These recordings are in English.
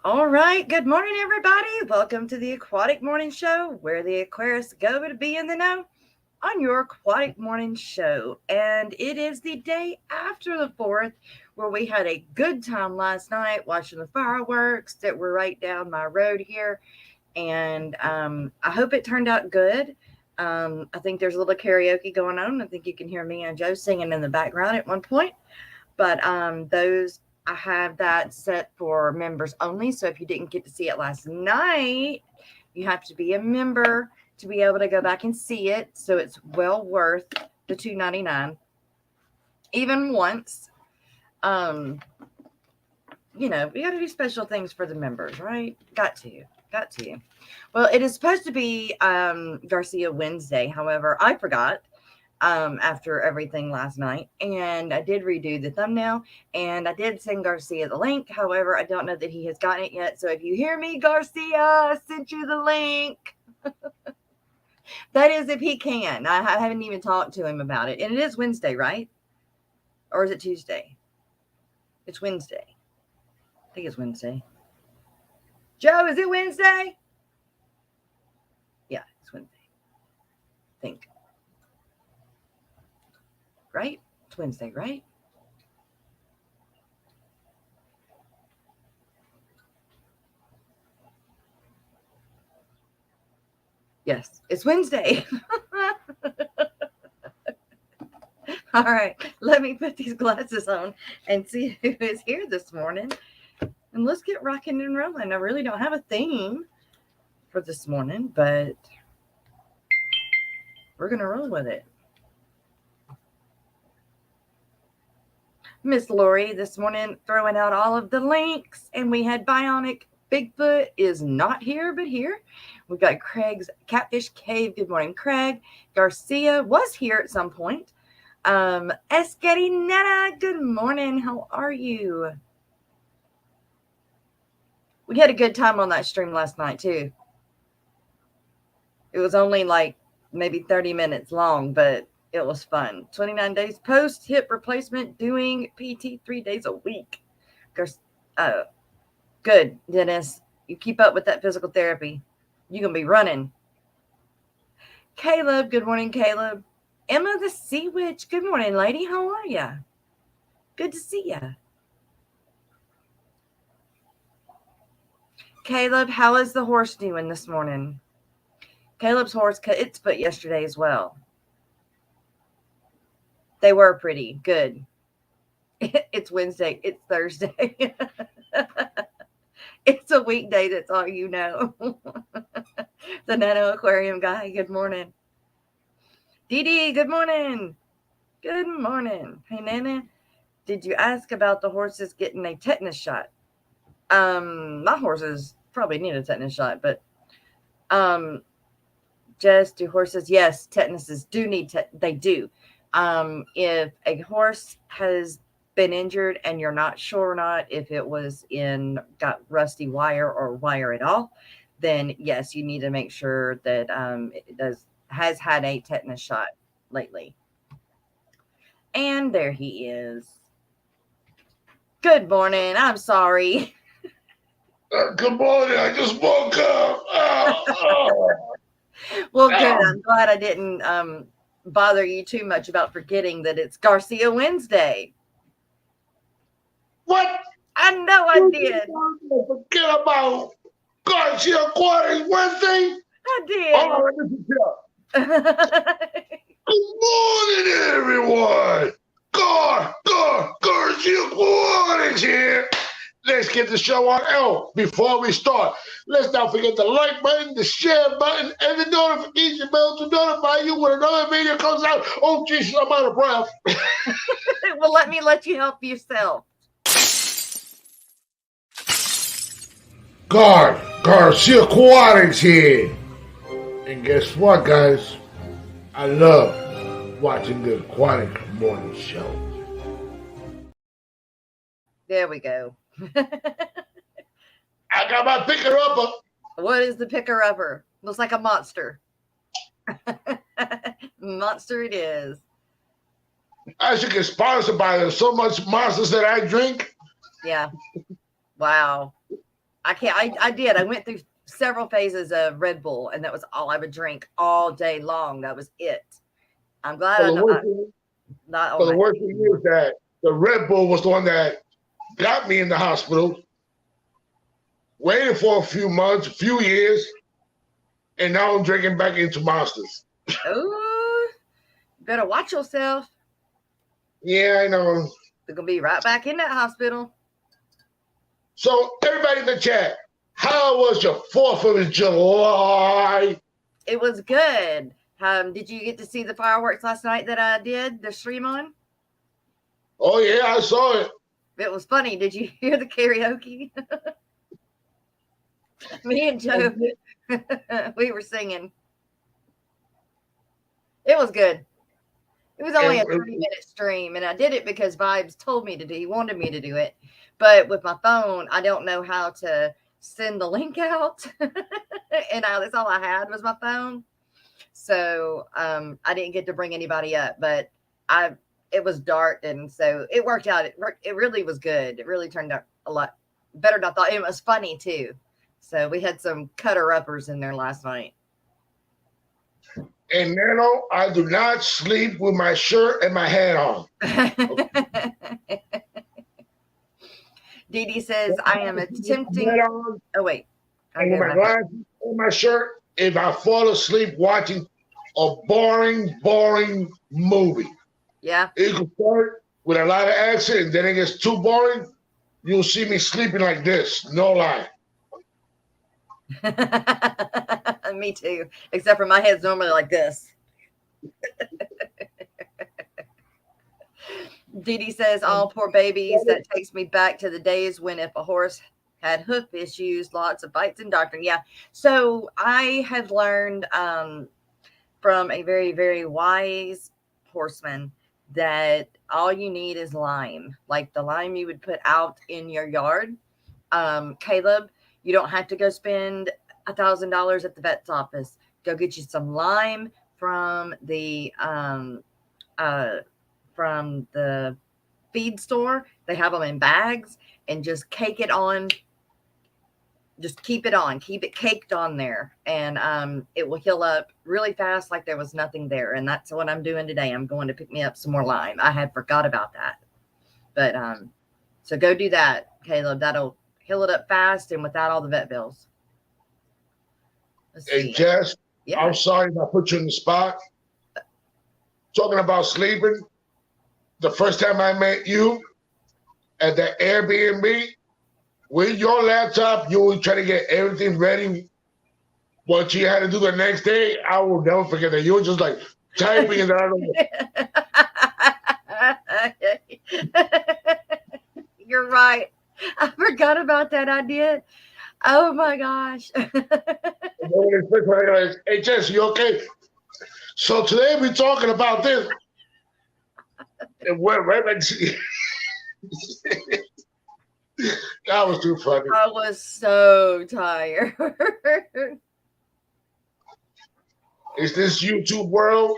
All right. Good morning, everybody. Welcome to the Aquatic Morning Show, where the aquarists go to be in the know on your Aquatic Morning Show. And it is the day after the 4th, where we had a good time last night watching the fireworks that were right down my road here. And I hope it turned out good. I think there's a little karaoke going on. I think you can hear me and Joe singing in the background at one point. But those I have that set for members only. So if you didn't get to see it last night, you have to be a member to be able to go back and see it. So it's well worth the $2.99, even once. Um, we got to do special things for the members, right? Got to. Well, it is supposed to be Garcia Wednesday. However, I forgot after everything last night. And I did redo the thumbnail and I did send Garcia the link. However, I don't know that he has gotten it yet. So if you hear me, Garcia, I sent you the link. That is if he can. I haven't even talked to him about it. And it is Wednesday, right? Or is it Tuesday? It's Wednesday. I think it's Wednesday. Joe, is it Wednesday? Yeah, it's Wednesday. I think. Right? It's Wednesday, right? Yes, it's Wednesday. All right, let me put these glasses on and see who is here this morning. And let's get rocking and rolling. I really don't have a theme for this morning, but we're going to roll with it. Miss Lori this morning throwing out all of the links, and we had Bionic Bigfoot is not here, but here. We got Craig's Catfish Cave. Good morning, Craig. Garcia was here at some point. Escarineta, good morning. How are you? We had a good time on that stream last night, too. It was only like maybe 30 minutes long, but it was fun. 29 days post hip replacement, doing PT 3 days a week. Good, Dennis. You keep up with that physical therapy. You're going to be running. Caleb, good morning, Caleb. Emma the Sea Witch, good morning, lady. How are ya? Good to see ya. Caleb, how is the horse doing this morning? Caleb's horse cut its foot yesterday as well. They were pretty good. It's Wednesday. It's Thursday. It's a weekday. That's all you know. The Nano Aquarium guy. Good morning. Dee Dee, good morning. Good morning. Hey, Nana, did you ask about the horses getting a tetanus shot? My horses probably need a tetanus shot, but Jess, do horses? Yes, tetanus do need. They do. If a horse has been injured and you're not sure or not if it was got rusty wire or wire at all, then yes, you need to make sure that it has had a tetanus shot lately. And there he is. Good morning. I'm sorry. Good morning. I just woke up. Well, good. I'm glad I didn't bother you too much about forgetting that it's Garcia Wednesday. What? I know I did. Forget about Garcia Aquatic Wednesday. I did. Oh, good morning, everyone. Garcia Aquatic's here. Let's get the show on air. Before we start, let's not forget the like button, the share button, and the notification bell to notify you when another video comes out. Oh, Jesus, I'm out of breath. Well, let me let you help yourself. Garcia Aquatic's here. And guess what, guys? I love watching the Aquatic Morning Show. There we go. I got my picker upper. What is the picker upper? Looks like a monster. Monster it is. I should get sponsored by so much monsters that I drink. Yeah. Wow. I can't. I did. I went through several phases of Red Bull, and that was all I would drink all day long. That was it. I'm glad But I the don't. worst thing, Not but on the that worst thing is anymore. that the Red Bull was the one that got me in the hospital, waited for a few months, a few years, and now I'm drinking back into Monsters. Oh, better watch yourself. Yeah, I know. They're gonna be right back in that hospital. So everybody in the chat, how was your 4th of July? It was good. Did you get to see the fireworks last night that I did the stream on? Oh yeah, I saw it. It was funny. Did you hear the karaoke? Me and Joe, we were singing. It was good. It was only a And 30-minute stream, and I did it because Vibes told me to do. He wanted me to do it, but with my phone, I don't know how to send the link out, and that's all I had was my phone. So I didn't get to bring anybody up, but I it was dark, and so it worked out. It really was good. It really turned out a lot better than I thought. It was funny too. So we had some cutter uppers in there last night. And Nano, I do not sleep with my shirt and my hat on. Dee Dee says I am attempting. Hat on Oh wait, I'll and with go my back up. glasses and my shirt. If I fall asleep watching a boring movie, Yeah. it could start with a lot of action, and then it gets too boring. You'll see me sleeping like this. No lie. Me too. Except for my head's normally like this. Dee Dee says, "All poor babies. That takes me back to the days when if a horse had hoof issues, lots of bites and doctoring." Yeah. So I have learned from a very, very wise horseman that all you need is lime, like the lime you would put out in your yard. Caleb, you don't have to go spend $1,000 at the vet's office. Go get you some lime uh, from the feed store. They have them in bags, and just cake it on. Just keep it on, keep it caked on there, and it will heal up really fast, like there was nothing there. And that's what I'm doing today. I'm going to pick me up some more lime. I had forgot about that, but so go do that, Caleb. That'll heal it up fast and without all the vet bills. Let's Hey, see. Jess, Yeah. I'm sorry if I put you in the spot. Talking about sleeping, the first time I met you at the Airbnb, with your laptop, you were trying to get everything ready. What you had to do the next day, I will never forget that. You were just like typing it out. You're right. I forgot about that. I did. Oh my gosh. Hey, Jess, you okay? So today we're talking about this. And we're right back to that was too funny. I was so tired. It's this YouTube world.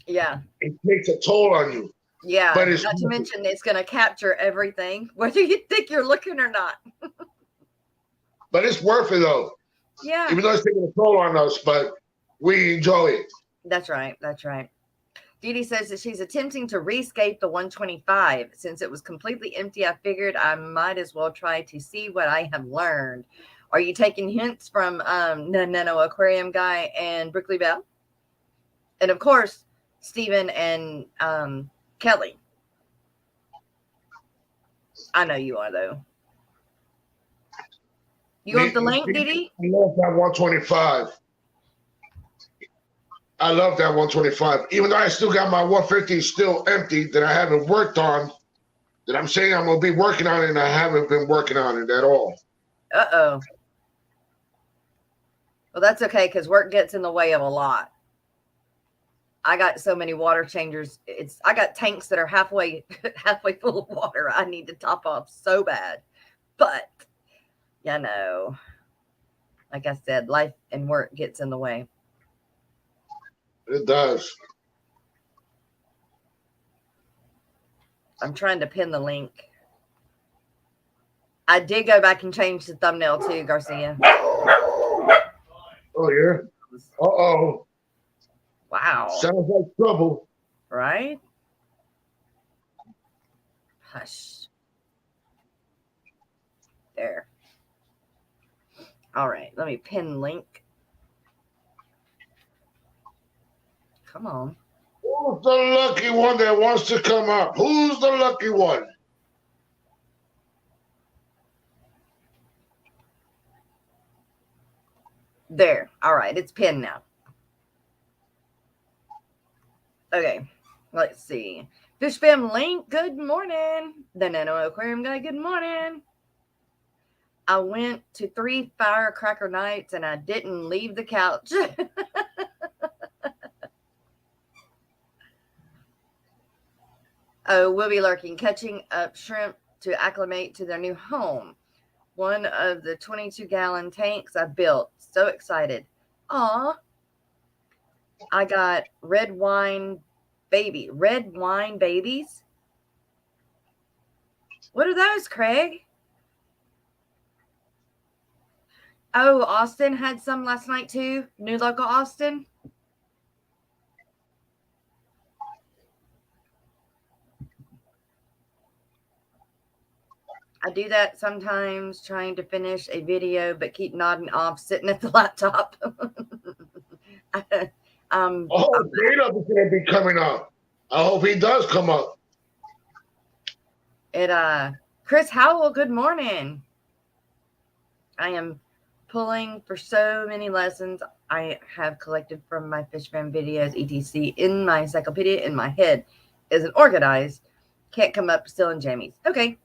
Yeah. It takes a toll on you. Yeah. But it's not to mention it's going to capture everything, whether you think you're looking or not. But it's worth it though. Yeah. Even though it's taking a toll on us, but we enjoy it. That's right. That's right. Dee Dee says that she's attempting to rescape the 125. Since it was completely empty, I figured I might as well try to see what I have learned. Are you taking hints from the Nano Aquarium guy and Brickley Bell? And of course, Stephen and Kelly. I know you are, though. You want the link, Dee Dee? I love that 125. I love that 125. Even though I still got my 150 still empty that I haven't worked on, that I'm saying I'm going to be working on it, and I haven't been working on it at all. Uh-oh. Well, that's okay, because work gets in the way of a lot. I got so many water changers. I got tanks that are halfway full of water. I need to top off so bad. But, you know, like I said, life and work gets in the way. It does. I'm trying to pin the link. I did go back and change the thumbnail too, Garcia. Oh, yeah? Uh-oh. Wow. Sounds like trouble. Right? Hush. There. All right. Let me pin link. Come on. Who's the lucky one that wants to come up? Who's the lucky one? There. All right. It's pinned now. Okay. Let's see. Fish Fam Link, good morning. The Nano Aquarium Guy, good morning. I went to 3 firecracker nights and I didn't leave the couch. Oh, we'll be lurking, catching up shrimp to acclimate to their new home. One of the 22-gallon tanks I built. So excited. Aw. I got red wine babies. What are those, Craig? Oh, Austin had some last night too. New local Austin. I do that sometimes, trying to finish a video, but keep nodding off, sitting at the laptop. Data is going to be coming up. I hope he does come up. Chris Howell, good morning. I am pulling for so many lessons I have collected from my fish fam videos, etc. in my encyclopedia. In my head isn't organized. Can't come up, still in jammies. Okay.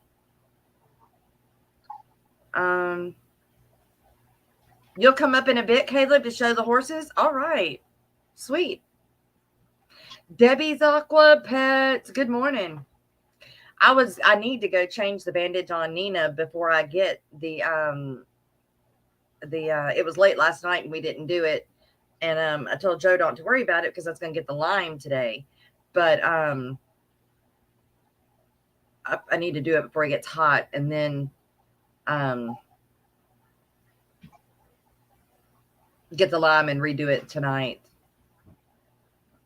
You'll come up in a bit, Caleb, to show the horses? All right. Sweet. Debbie's Aqua Pets, good morning. I need to go change the bandage on Nina before I get the it was late last night and we didn't do it. And I told Joe not to worry about it because I was going to get the lime today. But I need to do it before it gets hot, and then get the lime and redo it tonight.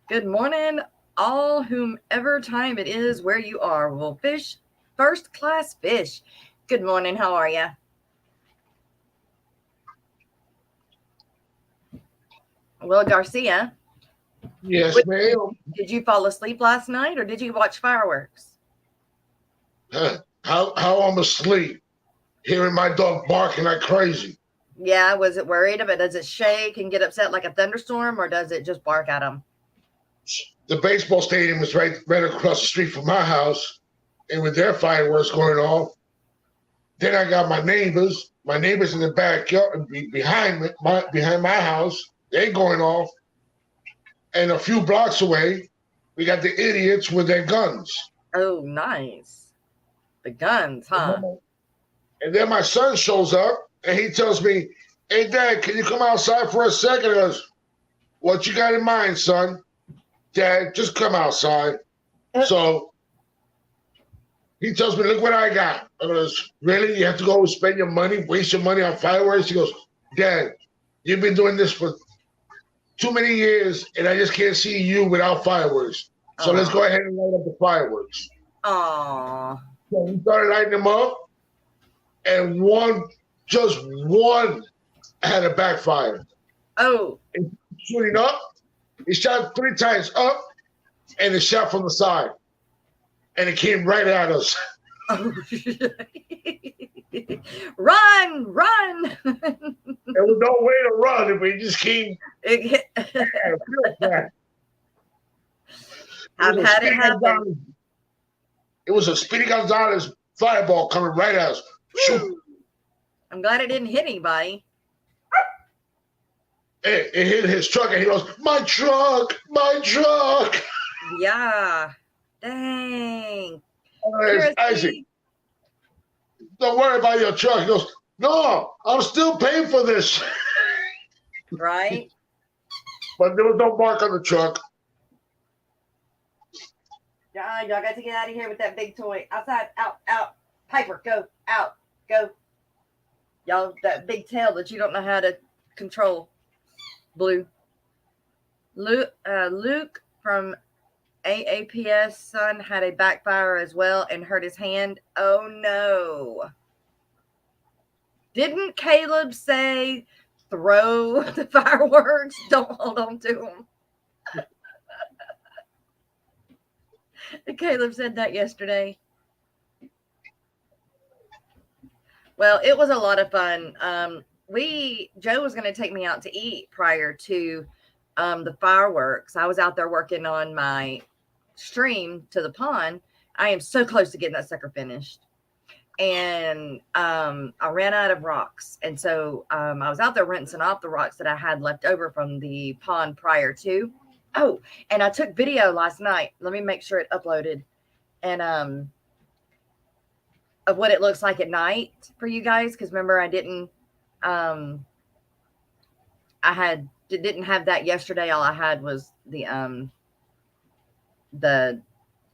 Good morning, all, whomever time it is where you are. Well, fish, first class fish. Good morning. How are you? Well, Garcia. Yes, ma'am. Did you fall asleep last night or did you watch fireworks? How I'm asleep, hearing my dog barking like crazy. Yeah, was it worried about? Does it shake and get upset like a thunderstorm, or does it just bark at them? The baseball stadium is right across the street from my house, and with their fireworks going off, then I got my neighbors in the backyard behind my house. They going off, and a few blocks away, we got the idiots with their guns. Oh, nice. The guns, huh? And then my son shows up. And he tells me, "Hey, Dad, can you come outside for a second?" He goes, "What you got in mind, son?" "Dad, just come outside." So he tells me, "Look what I got." I goes, "Really? You have to go spend your money, waste your money on fireworks?" He goes, "Dad, you've been doing this for too many years, and I just can't see you without fireworks. So let's go ahead and light up the fireworks." Aww. So we started lighting them up, and just one had a backfire. Oh. And shooting up, he shot 3 times up, and it shot from the side. And it came right at us. Oh. Run! There was no way to run if we just came. I've had it happen. It was a Speedy Gonzalez fireball coming right at us. Shoot. I'm glad it didn't hit anybody. It hit his truck, and he goes, my truck. Yeah. Dang. Isaac, don't worry about your truck. He goes, no, I'm still paying for this. Right? But there was no mark on the truck. Y'all got to get out of here with that big toy. Outside, out. Piper, go, out. Go. Y'all, that big tail that you don't know how to control. Blue. Luke from AAPS son had a backfire as well and hurt his hand. Oh no. Didn't Caleb say throw the fireworks? Don't hold on to them. Caleb said that yesterday. Well, it was a lot of fun. Joe was going to take me out to eat prior to the fireworks. I was out there working on my stream to the pond. I am so close to getting that sucker finished. And I ran out of rocks. And so I was out there rinsing off the rocks that I had left over from the pond prior to. Oh, and I took video last night. Let me make sure it uploaded. And of what it looks like at night for you guys, because remember I didn't didn't have that yesterday. All I had was the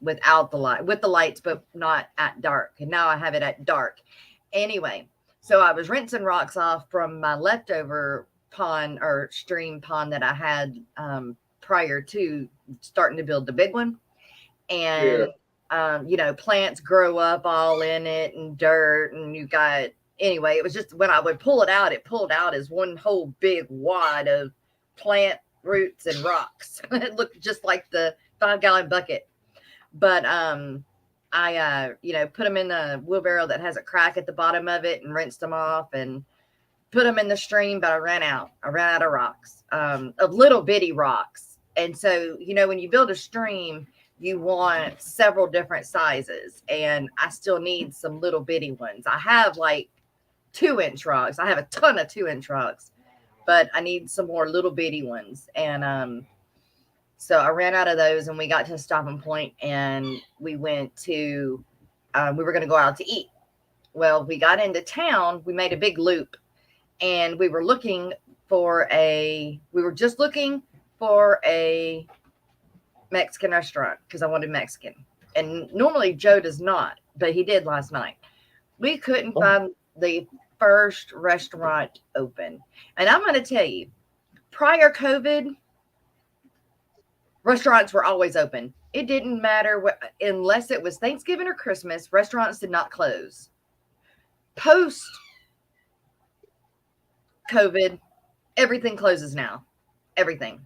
without the light, with the lights, but not at dark. And now I have it at dark. Anyway, so I was rinsing rocks off from my leftover pond or stream pond that I had prior to starting to build the big one. And plants grow up all in it and dirt, and you got, anyway, it was just when I would pull it out, it pulled out as one whole big wad of plant roots and rocks. It looked just like the 5-gallon bucket. But I put them in a wheelbarrow that has a crack at the bottom of it and rinsed them off and put them in the stream. But I ran out of rocks, of little bitty rocks. And so, when you build a stream, you want several different sizes, and I still need some little bitty ones. I have like 2-inch rocks. I have a ton of 2-inch rocks, but I need some more little bitty ones. And so I ran out of those, and we got to a stopping point, and we went to we were going to go out to eat. Well, we got into town. We made a big loop, and we were just looking for a Mexican restaurant because I wanted Mexican. And normally Joe does not, but he did last night. We couldn't find the first restaurant open. And I'm going to tell you, prior COVID, restaurants were always open. It didn't matter unless it was Thanksgiving or Christmas, restaurants did not close. Post COVID, everything closes now. Everything.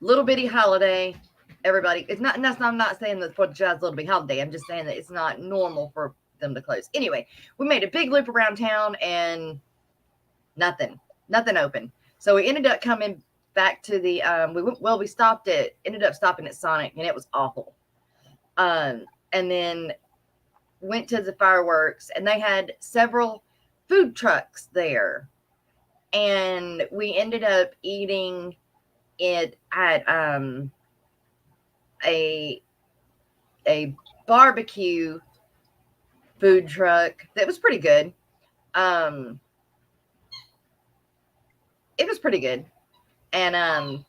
Little bitty holiday, everybody. It's not. I'm not saying that for July's little bitty holiday. I'm just saying that it's not normal for them to close. Anyway, we made a big loop around town and nothing open. So we ended up coming back to the. Ended up stopping at Sonic, and it was awful. And then went to the fireworks, and they had several food trucks there, and we ended up eating it at a barbecue food truck that was pretty good. It was pretty good. And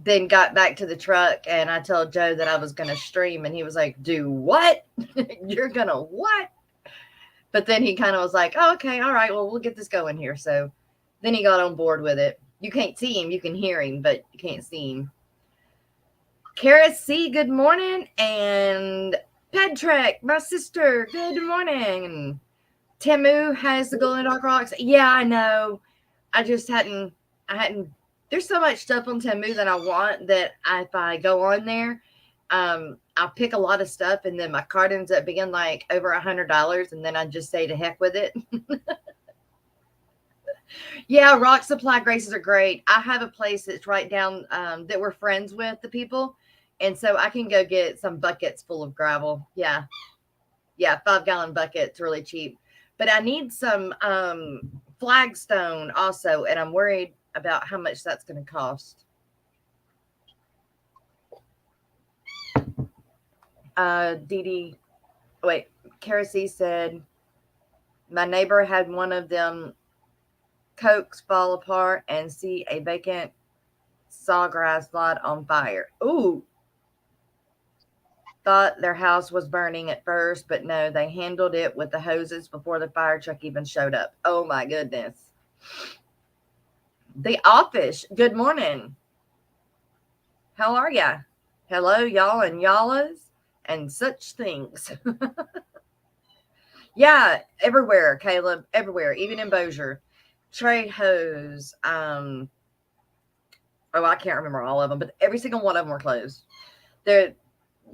then got back to the truck, and I told Joe that I was going to stream, and he was like, do what? You're going to what? But then he kind of was like, oh, okay, all right, well, we'll get this going here. So then he got on board with it. You can't see him. You can hear him, but you can't see him. Kara C, good morning. And Pedtrek, my sister, good morning. And Temu has the glow in the dark rocks. Yeah, I know. I hadn't. There's so much stuff on Temu that I want that if I go on there, I'll pick a lot of stuff, and then my cart ends up being like over $100, and then I just say to heck with it. Yeah, rock supply graces are great. I have a place that's right down that we're friends with the people, and so I can go get some buckets full of gravel. Yeah, 5-gallon buckets, really cheap. But I need some flagstone also, and I'm worried about how much that's going to cost. Kerosene said, my neighbor had one of them cokes fall apart and see a vacant sawgrass lot on fire. Ooh. thought their house was burning at first, but no, they handled it with the hoses before the fire truck even showed up. Oh my goodness. The Office, good morning. How are ya? Hello, y'all and y'allas and such things. Yeah, everywhere, Caleb, everywhere, even in Bossier. Trade hose. Oh, I can't remember all of them, but every single one of them were closed. They're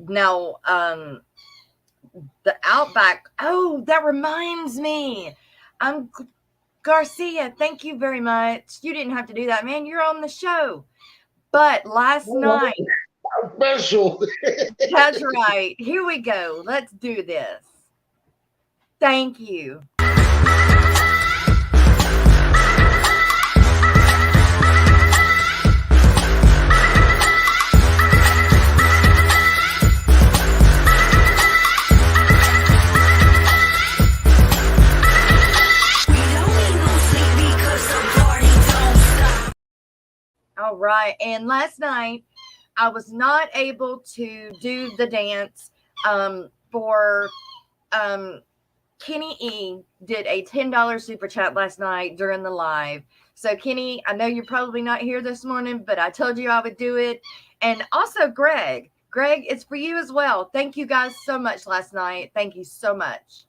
now the Outback. Oh, that reminds me. I'm Garcia. Thank you very much. You didn't have to do that, man. You're on the show. But last night, special. that's right. Here we go. Let's do this. Thank you. All right. And last night, I was not able to do the dance for Kenny E. Did a $10 super chat last night during the live. So, Kenny, I know you're probably not here this morning, but I told you I would do it. And also, Greg. Greg, it's for you as well. Thank you guys so much last night. Thank you so much.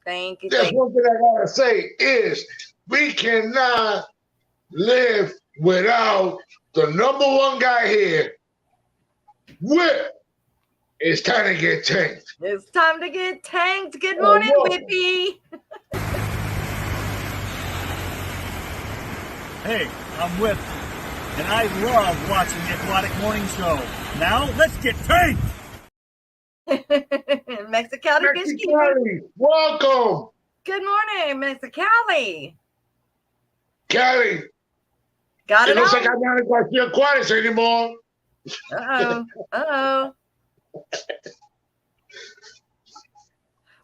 Thank you. Just one thing I gotta say is we cannot live without the number one guy here. Whip. It's time to get tanked. It's time to get tanked. Good morning, Whippy. Hey, I'm Whip, and I love watching the Aquatic Morning Show. Now, let's get tanked! Mexicali Fishkeeping. Welcome. Good morning, Mexicali. Callie. Got it looks on? like I'm not going to see Aquatics anymore. Uh-oh.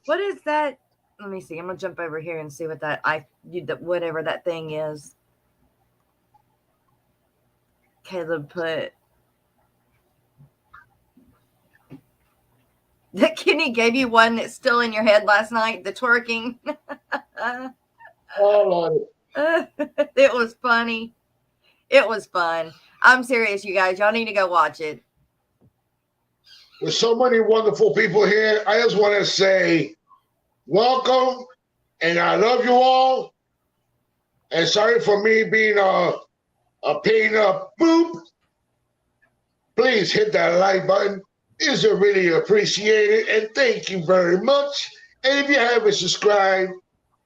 What is that? Let me see. I'm going to jump over here and see what whatever that thing is. Caleb put. That Kenny gave you one that's still in your head last night, the twerking. Oh, Lord. It was funny. It was fun. I'm serious, you guys. Y'all need to go watch it. With so many wonderful people here, I just want to say welcome, and I love you all. And sorry for me being a pain up boop. Please hit that like button. It's really appreciated, and thank you very much. And if you haven't subscribed,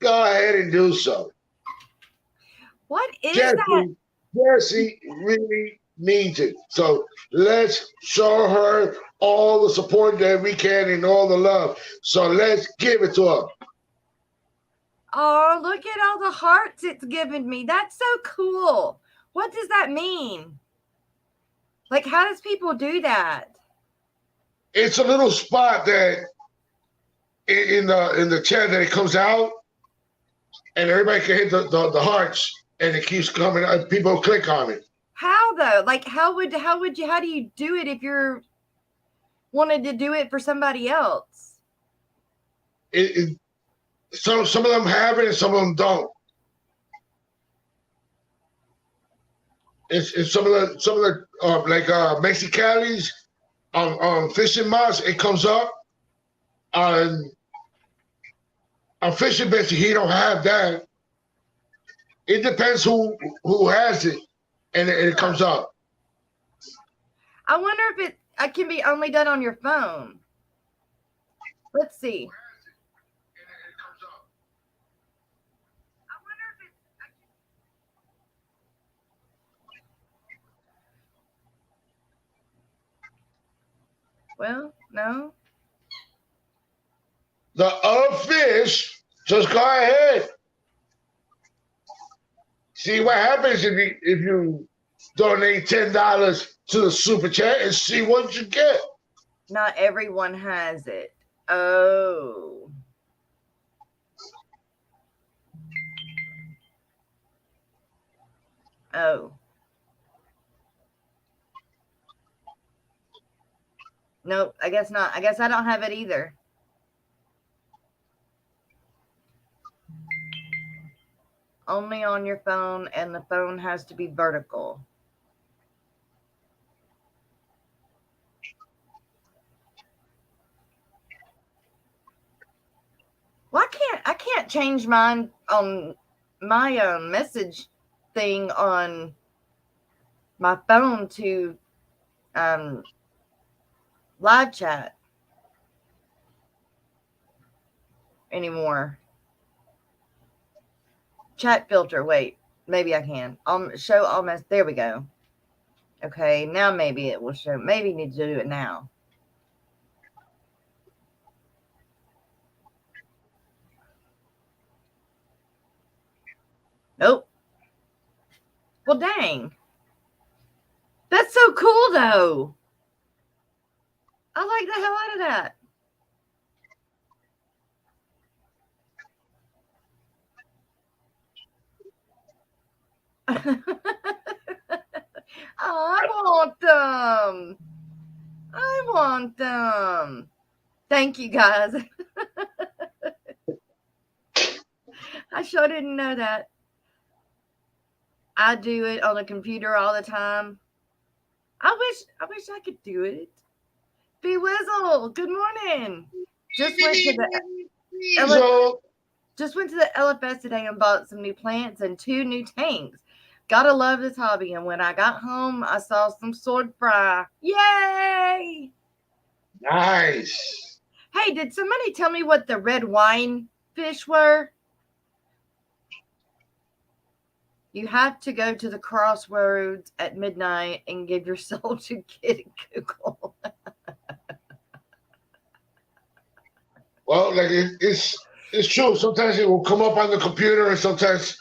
go ahead and do so. What is that? Jessie really needs it. So let's show her all the support that we can and all the love. So let's give it to her. Oh, look at all the hearts it's given me. That's so cool. What does that mean? Like, how does people do that? It's a little spot that in the chat that it comes out, and everybody can hit the hearts, and it keeps coming. People click on it. How though? Like, how do you do it if you're wanted to do it for somebody else? Some of them have it, and some of them don't. It's some of the like Mexicali's on fishing mods. It comes up on fishing bits. He don't have that. It depends who has it, and it comes up. I wonder if it can be only done on your phone. Let's see. Well, no. The other fish, just go ahead. See what happens if you donate $10 to the super chat and see what you get. Not everyone has it. Oh. Oh. Nope, I guess not. I guess I don't have it either. Only on your phone, and the phone has to be vertical. Well, I can't change mine on my message thing on my phone to live chat anymore. Chat filter. Wait, maybe I can. Show all mess. There we go. Okay, now maybe it will show. Maybe you need to do it now. Nope. Well, dang. That's so cool, though. I like the hell out of that. I want them. I want them. Thank you, guys. I sure didn't know that. I do it on the computer all the time. I wish I could do it. Be Whizzle, good morning. Just went to the LFS today and bought some new plants and 2 new tanks. Gotta love this hobby. And when I got home, I saw some sword fry. Yay! Nice. Hey, did somebody tell me what the red wine fish were? You have to go to the crossroads at midnight and give your soul to Kid Google. Well, like it's true. Sometimes it will come up on the computer, and sometimes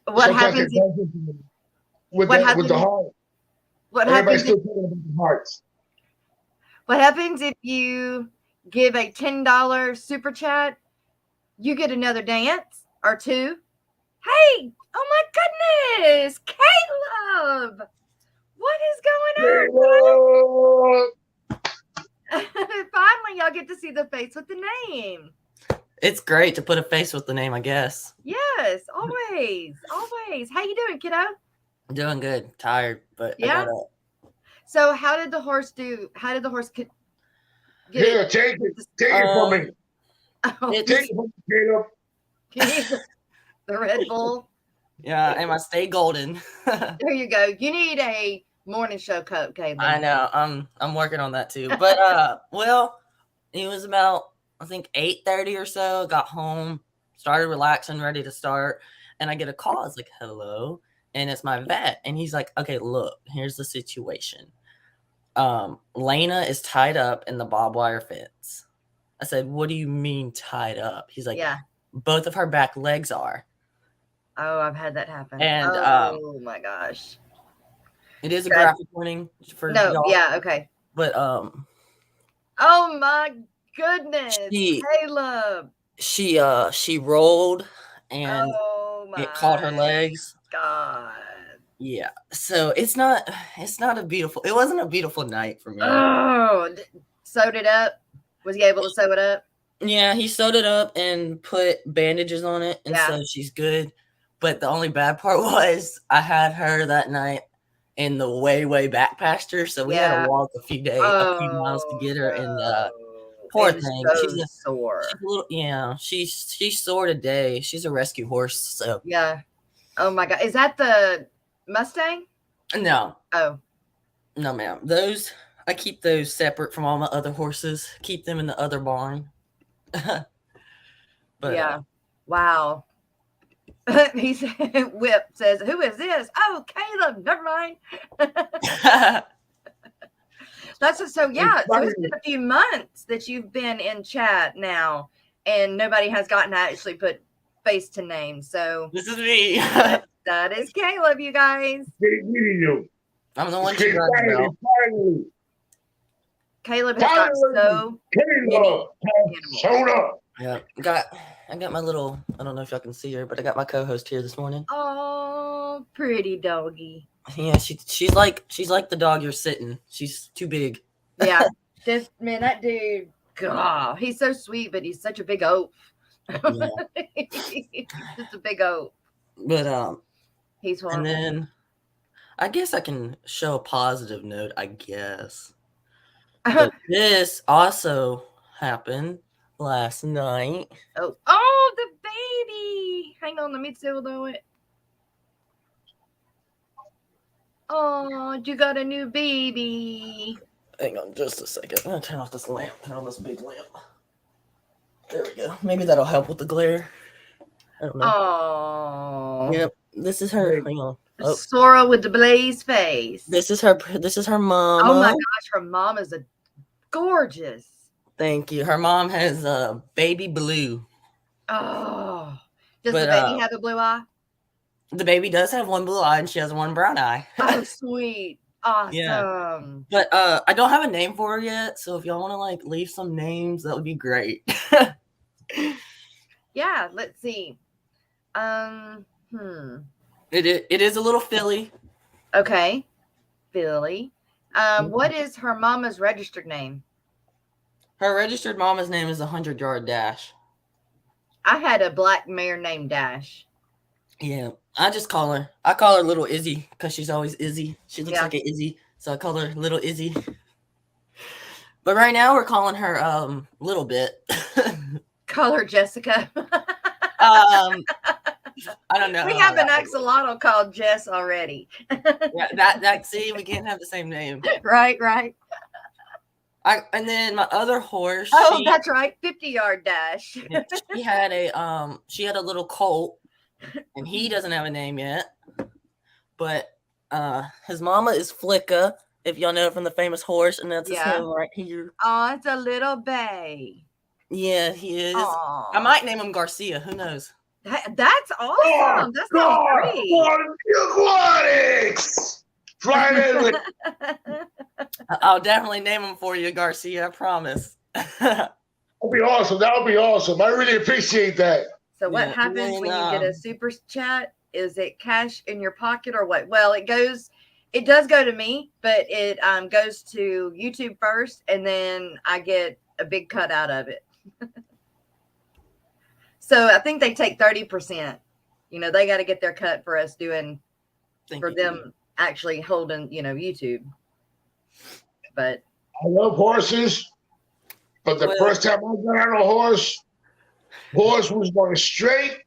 What happens with the heart? Everybody's still talking about the hearts. What happens if you give a $10 super chat? You get another dance or 2. Hey, oh my goodness, Caleb! What is going on? Finally, y'all get to see the face with the name. It's great to put a face with the name, I guess. Yes, always, always. How you doing, kiddo? Doing good. Tired, but yeah. I got up. So, how did the horse do? How did the horse get it? Take it from me. Take it from me, Caleb. The Red Bull. Yeah, and I stay golden. There you go. You need a morning show coat, Caleb. I know. I'm working on that too. But well, it was about I think 8:30 or so. Got home, started relaxing, ready to start, and I get a call. It's like, hello, and it's my vet, and he's like, okay, look, here's the situation. Lena is tied up in the barbed wire fence. I said, what do you mean tied up? He's like, yeah, both of her back legs are. Oh, I've had that happen. And oh my gosh. It is a graphic warning for y'all. Yeah, okay. But oh my goodness, Caleb. She rolled and it caught her legs. God. Yeah. So it wasn't a beautiful night for me. Oh, sewed it up. Was he able to sew it up? Yeah, he sewed it up and put bandages on it, and so she's good. But the only bad part was I had her that night in the way back pasture, so we had to walk a few miles to get her. And poor thing, she's sore. She's sore today. She's a rescue horse, so yeah. Oh my God, is that the Mustang? No. Oh. No, ma'am. I keep those separate from all my other horses. Keep them in the other barn. But yeah. Wow. He said, Whip says, who is this? Oh, Caleb. Never mind. So yeah. So it's been a few months that you've been in chat now, and nobody has gotten to actually put face to name. So this is me. That is Caleb, you guys. Good meeting you. I'm the one Okay, she brags about. finally. Caleb has got so many Caleb has animals. shown up. Yeah, I got my little. I don't know if y'all can see her, but I got my co-host here this morning. Oh, pretty doggy. Yeah, she's like the dog you're sitting. She's too big. Yeah, man, that dude. God, he's so sweet, but he's such a big oaf. Yeah. He's just a big oaf. But He's horrible. and then I guess I can show a positive note. I guess. But this also happened last night. Oh, the baby. Hang on, let me silhouette it. Oh, you got a new baby. Hang on just a second. I'm gonna turn off this lamp. Turn on this big lamp. There we go. Maybe that'll help with the glare. I don't know. Oh. Yep. This is her. Hang on. Oh, Sora with the blaze face. this is her mama. Oh my gosh, her mom is gorgeous. Thank you. Her mom has baby blue. Oh. Does But, the baby have a blue eye? The baby does have one blue eye and she has one brown eye. Oh, sweet. Awesome. Yeah. But I don't have a name for her yet, so if y'all want to like leave some names, that would be great. Yeah, let's see. It is a little filly. Okay. Billy. What is her mama's registered name? Her registered mama's name is 100-Yard Dash. I had a black mare named Dash. Yeah, I call her Little Izzy because she's always Izzy. She looks like an Izzy, so I call her Little Izzy. But right now we're calling her Little Bit. Call her Jessica. I don't know. We have an axolotl called Jess already. Yeah, that see, we can't have the same name. Right. And then my other horse. Oh, that's right, 50-Yard Dash. She had a little colt, and he doesn't have a name yet. But his mama is Flicka, if y'all know from the famous horse, and that's him right here. Oh, it's a little bay. Yeah, he is. Aww. I might name him Garcia. Who knows? That's awesome. That sounds great. Aquatics! Friday. I'll definitely name him for you, Garcia. I promise. That'll be awesome. That'll be awesome. I really appreciate that. So what happens when you get a super chat? Is it cash in your pocket or what? Well, it does go to me, but it goes to YouTube first, and then I get a big cut out of it. So I think they take 30%. They got to get their cut for us doing, them actually holding, YouTube. But I love horses, but the first time I got on a horse was going straight.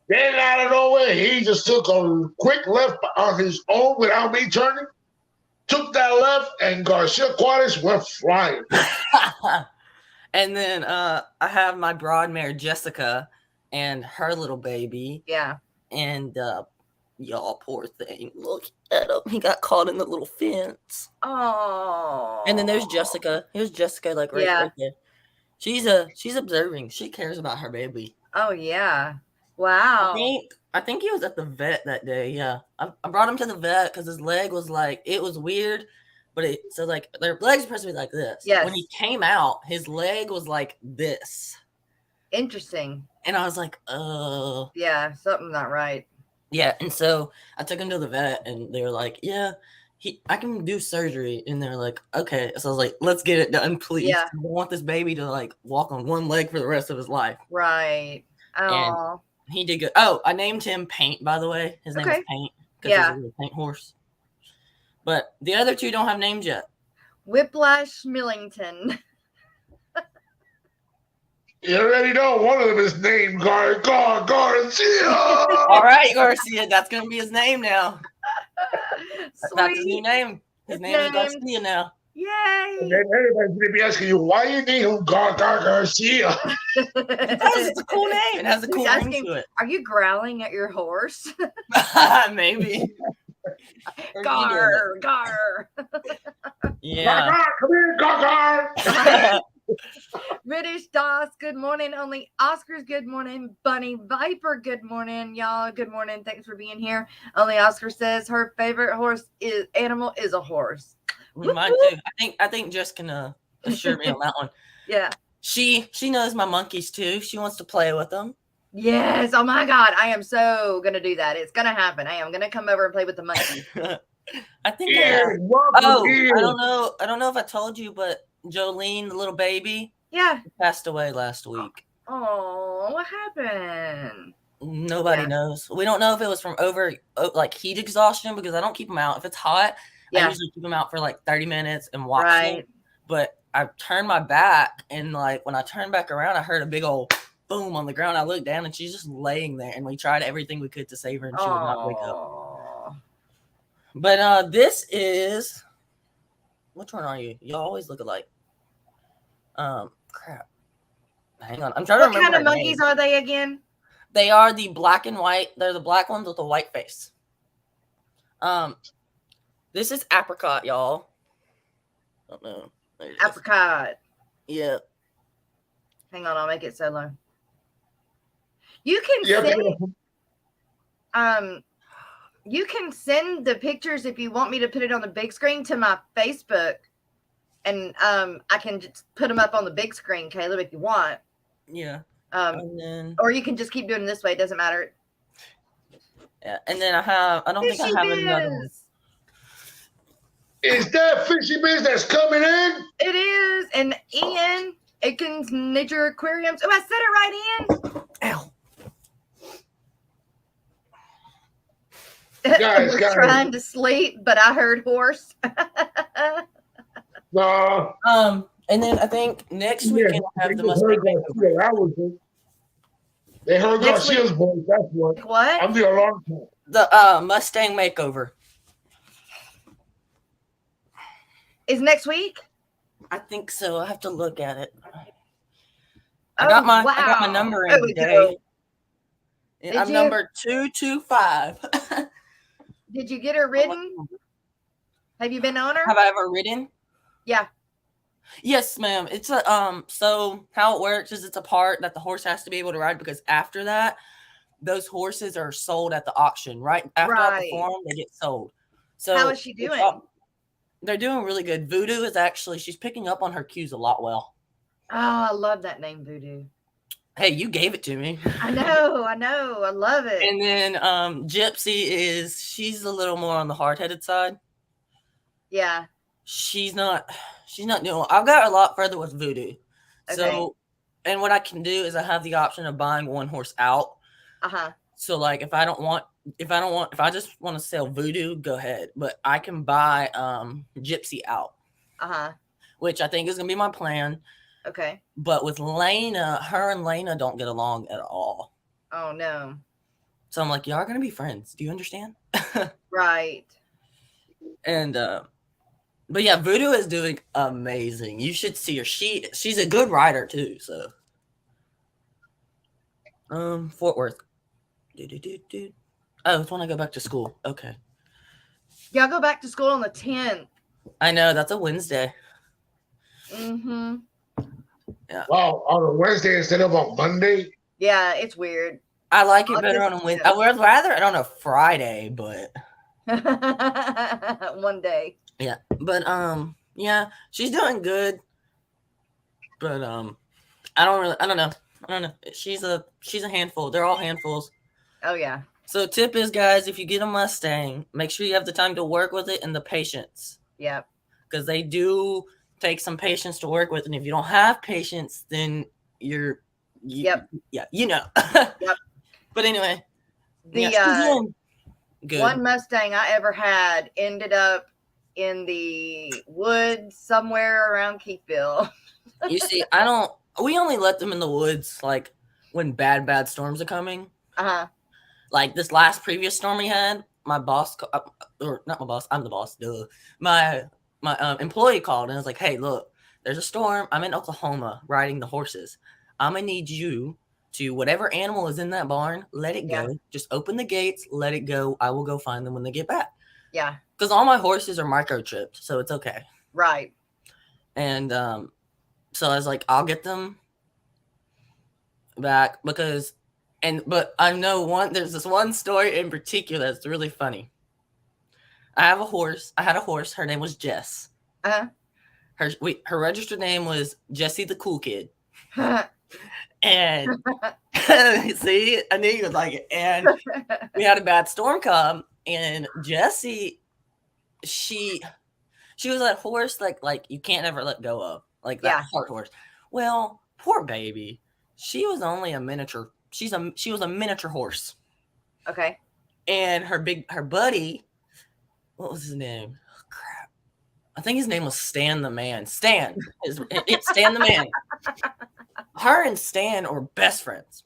Then out of nowhere, he just took a quick left on his own without me turning. Took that left, and Garcia Aquatics went flying. And then I have my broad mare Jessica and her little baby. Yeah. And y'all, poor thing. Look at him. He got caught in the little fence. Oh. And then there's Jessica. Here's Jessica, like right there. She's observing. She cares about her baby. Oh yeah. Wow. I think he was at the vet that day. Yeah. I brought him to the vet because his leg was it was weird. But their legs are supposed to be like this. Yes. When he came out, his leg was like this. Interesting. And I was like, yeah, something not right. Yeah, and so I took him to the vet, and they were like, yeah, I can do surgery. And they're like, okay. So I was like, let's get it done, please. Yeah. I want this baby to walk on one leg for the rest of his life. Right. Oh. And he did good. Oh, I named him Paint, by the way. His name is Paint. Yeah. He's a paint horse. But the other two don't have names yet. Whiplash Millington. You already know one of them is named Garcia. All right, Garcia. That's going to be his name now. That's his new name. His name is Garcia now. Yay. And then everybody's going to be asking you, why you name him Garcia? Because it's a cool name. It has a cool ring to it. Are you growling at your horse? Maybe. Gar. Yeah. Gar, come here, Gar. British Doss, good morning. Only Oscar's good morning. Bunny Viper, good morning. Y'all, good morning. Thanks for being here. Only Oscar says her favorite animal is a horse. Mine too. I think Jess can assure me on that one. Yeah. She knows my monkeys too. She wants to play with them. Yes. Oh my God. I am so gonna do that. It's gonna happen. I am gonna come over and play with the monkey. I think I don't know if I told you, but Jolene, the little baby, passed away last week. Oh, what happened? Nobody knows. We don't know if it was from heat exhaustion, because I don't keep them out. If it's hot, I usually keep them out for like 30 minutes and watch them. But I turned my back, and like when I turned back around, I heard a big old boom on the ground. I looked down, and she's just laying there, and we tried everything we could to save her, and she would not wake up. But this is, which one are you? You always look alike. Crap. Hang on. I'm trying to remember. What kind of monkeys are they again? They are the black and white. They're the black ones with the white face. This is apricot, y'all. I don't know. Apricot. Yeah. Hang on, I'll make it so low. You can you can send the pictures if you want me to put it on the big screen to my Facebook, and I can just put them up on the big screen, Caleb, if you want. Yeah. Or you can just keep doing it this way. It doesn't matter. Yeah, and then I don't think I have another one. Is that Fishy Biz that's coming in? It is. And Ian Aikens Nature Aquariums. Oh, I said it right, Ian. Ow. Guys, trying to sleep, but I heard horse. No. And then I think next weekend we'll have the Mustang makeover. They heard Garcia's voice. That's what. What? I'm the alarm clock. The Mustang makeover. Is next week? I think so. I have to look at it. I got my number in today. I'm number 225. Did you get her ridden? Have you been on her? Have I ever ridden? Yeah. Yes, ma'am. It's a so how it works is it's a part that the horse has to be able to ride, because after that, those horses are sold at the auction. Right after I perform, they get sold. So how is she doing? They're doing really good. Voodoo is she's picking up on her cues a lot well. Oh, I love that name, Voodoo. Hey, you gave it to me. I know. I love it. And then Gypsy she's a little more on the hard-headed side. Yeah. She's not doing. I've got a lot further with Voodoo. Okay. So, and what I can do is I have the option of buying one horse out. So like if I just want to sell Voodoo, go ahead. But I can buy Gypsy out. Which I think is gonna be my plan. Okay. But with Lena, her and Lena don't get along at all. Oh no. So I'm like, y'all are gonna be friends. Do you understand? Right. And but yeah, Voodoo is doing amazing. You should see her. She's a good rider too. So Fort Worth. Oh, it's when I go back to school. Okay. Y'all go back to school on the 10th. I know, that's a Wednesday. Mm-hmm. Yeah. Wow, on a Wednesday instead of on Monday? Yeah, it's weird. I like it better on a Wednesday. I would rather it on a Friday, but one day. Yeah. But yeah, she's doing good. But I don't know. She's a handful. They're all handfuls. Oh yeah. So tip is, guys, if you get a Mustang, make sure you have the time to work with it and the patience. Yep. Because they do take some patience to work with, and if you don't have patience, then you're yep. Yeah, you know. Yep. But anyway, the good. One Mustang I ever had ended up in the woods somewhere around Keithville. You see, we only let them in the woods like when bad storms are coming. Like this previous storm we had, my boss, or not my boss, I'm the boss, duh. My employee called and was like, hey, look, there's a storm. I'm in Oklahoma riding the horses. I'm going to need you to, whatever animal is in that barn, let it go. Just open the gates, let it go. I will go find them when they get back. Yeah. Because all my horses are microchipped, so it's okay. Right. And so I was like, I'll get them back because, but I know there's this one story in particular that's really funny. I had a horse. Her name was Jess. Uh-huh. Her registered name was Jessie the Cool Kid. Uh-huh. And see, I knew you would like it. And we had a bad storm come, and Jessie, she was that horse like you can't ever let go of, like that heart horse. Well, poor baby, she was only a miniature. She was a miniature horse. Okay. And her buddy, what was his name? Oh, crap. I think his name was Stan the Man. Stan. It's Stan the Man. Her and Stan are best friends.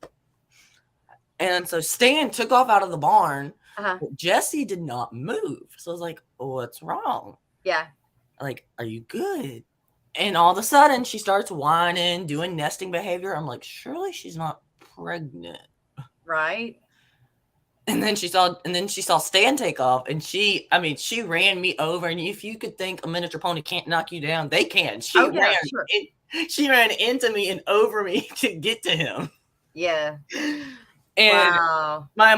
And so Stan took off out of the barn. Uh-huh. But Jessie did not move. So I was like, what's wrong? Yeah. Like, are you good? And all of a sudden she starts whining, doing nesting behavior. I'm like, surely she's not pregnant. Right. And then she saw Stan take off, and she ran me over. And if you could think a miniature pony can't knock you down, they can. She ran into me and over me to get to him. Yeah. And my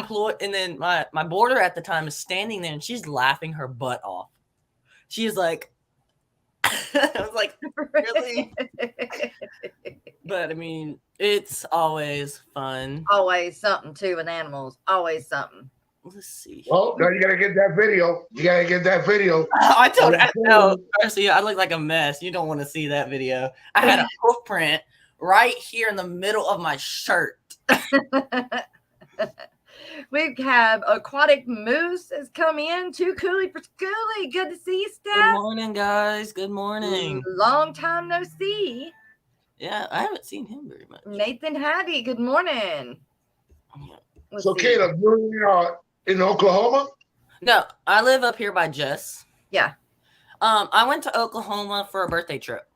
boarder at the time is standing there, and she's laughing her butt off. She's like, I was like, really? But I mean, it's always fun. Always something too with animals. Always something. Let's see. Well, now you gotta get that video. I know. Honestly, I look like a mess. You don't want to see that video. I had a hoof print right here in the middle of my shirt. We have Aquatic Moose has come in. Too Cooley for Schooly. Good to see you, Steph. Good morning, guys. Good morning. Long time no see. Yeah, I haven't seen him very much. Nathan Hattie, good morning. So, Caleb, you're in Oklahoma? No, I live up here by Jess. Yeah. I went to Oklahoma for a birthday trip.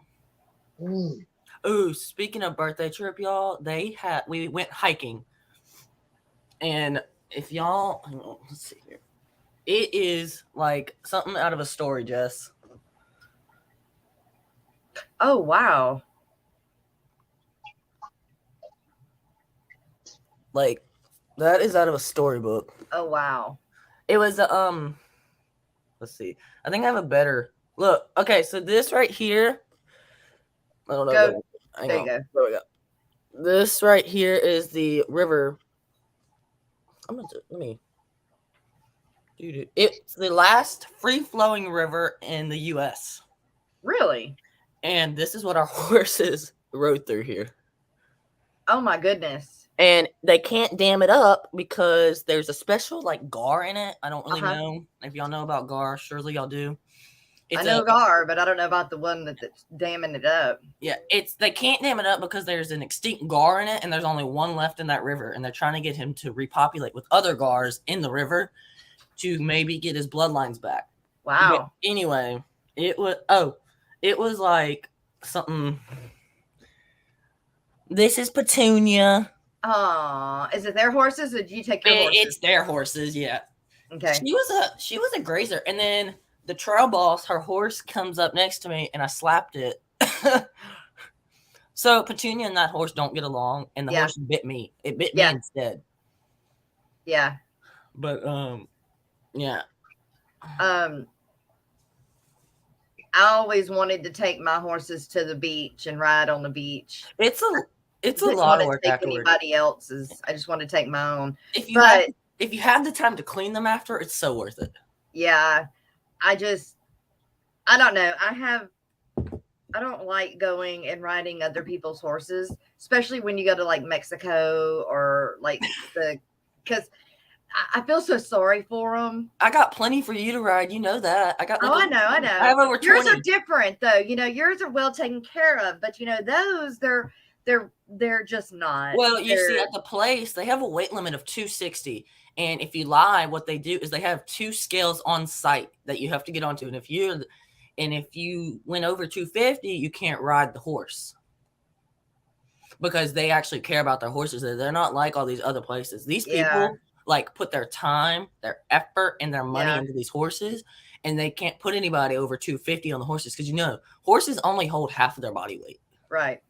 Mm. Ooh, speaking of birthday trip, y'all, we went hiking. And if y'all, let's see here. It is like something out of a story, Jess. Oh, wow. Like, that is out of a storybook. Oh, wow. It was, let's see. I think I have a better, look. Okay, so this right here. I don't know. There you go. There we go. This right here is the river. It's the last free-flowing river in the U.S. Really? And this is what our horses rode through here. Oh, my goodness. And they can't dam it up because there's a special, like, gar in it. I don't really know if y'all know about gar. Surely y'all do. I know gar, but I don't know about the one that's damming it up. Yeah, they can't dam it up because there's an extinct gar in it, and there's only one left in that river, and they're trying to get him to repopulate with other gars in the river to maybe get his bloodlines back. Wow. But anyway, it was like something. This is Petunia. Oh, is it their horses or did you take your horses? It's their horses, yeah. Okay. She was a grazer, and then the trail boss, her horse comes up next to me, and I slapped it. So Petunia and that horse don't get along, and the horse bit me. It bit me instead. Yeah. But yeah. I always wanted to take my horses to the beach and ride on the beach. It's a lot of work afterwards. Anybody else's. I just want to take my own. If you have the time to clean them after, it's so worth it. Yeah. I don't know. I don't like going and riding other people's horses, especially when you go to like Mexico or like because I feel so sorry for them. I got plenty for you to ride. You know that. I know. I have over 20. Yours are different though. Yours are well taken care of, but those they're just not. Well, you see at the place, they have a weight limit of 260. And if you lie, what they do is they have 2 scales on site that you have to get onto. And if you went over 250, you can't ride the horse because they actually care about their horses. They're not like all these other places. These people like put their time, their effort, and their money into these horses, and they can't put anybody over 250 on the horses because horses only hold half of their body weight. Right.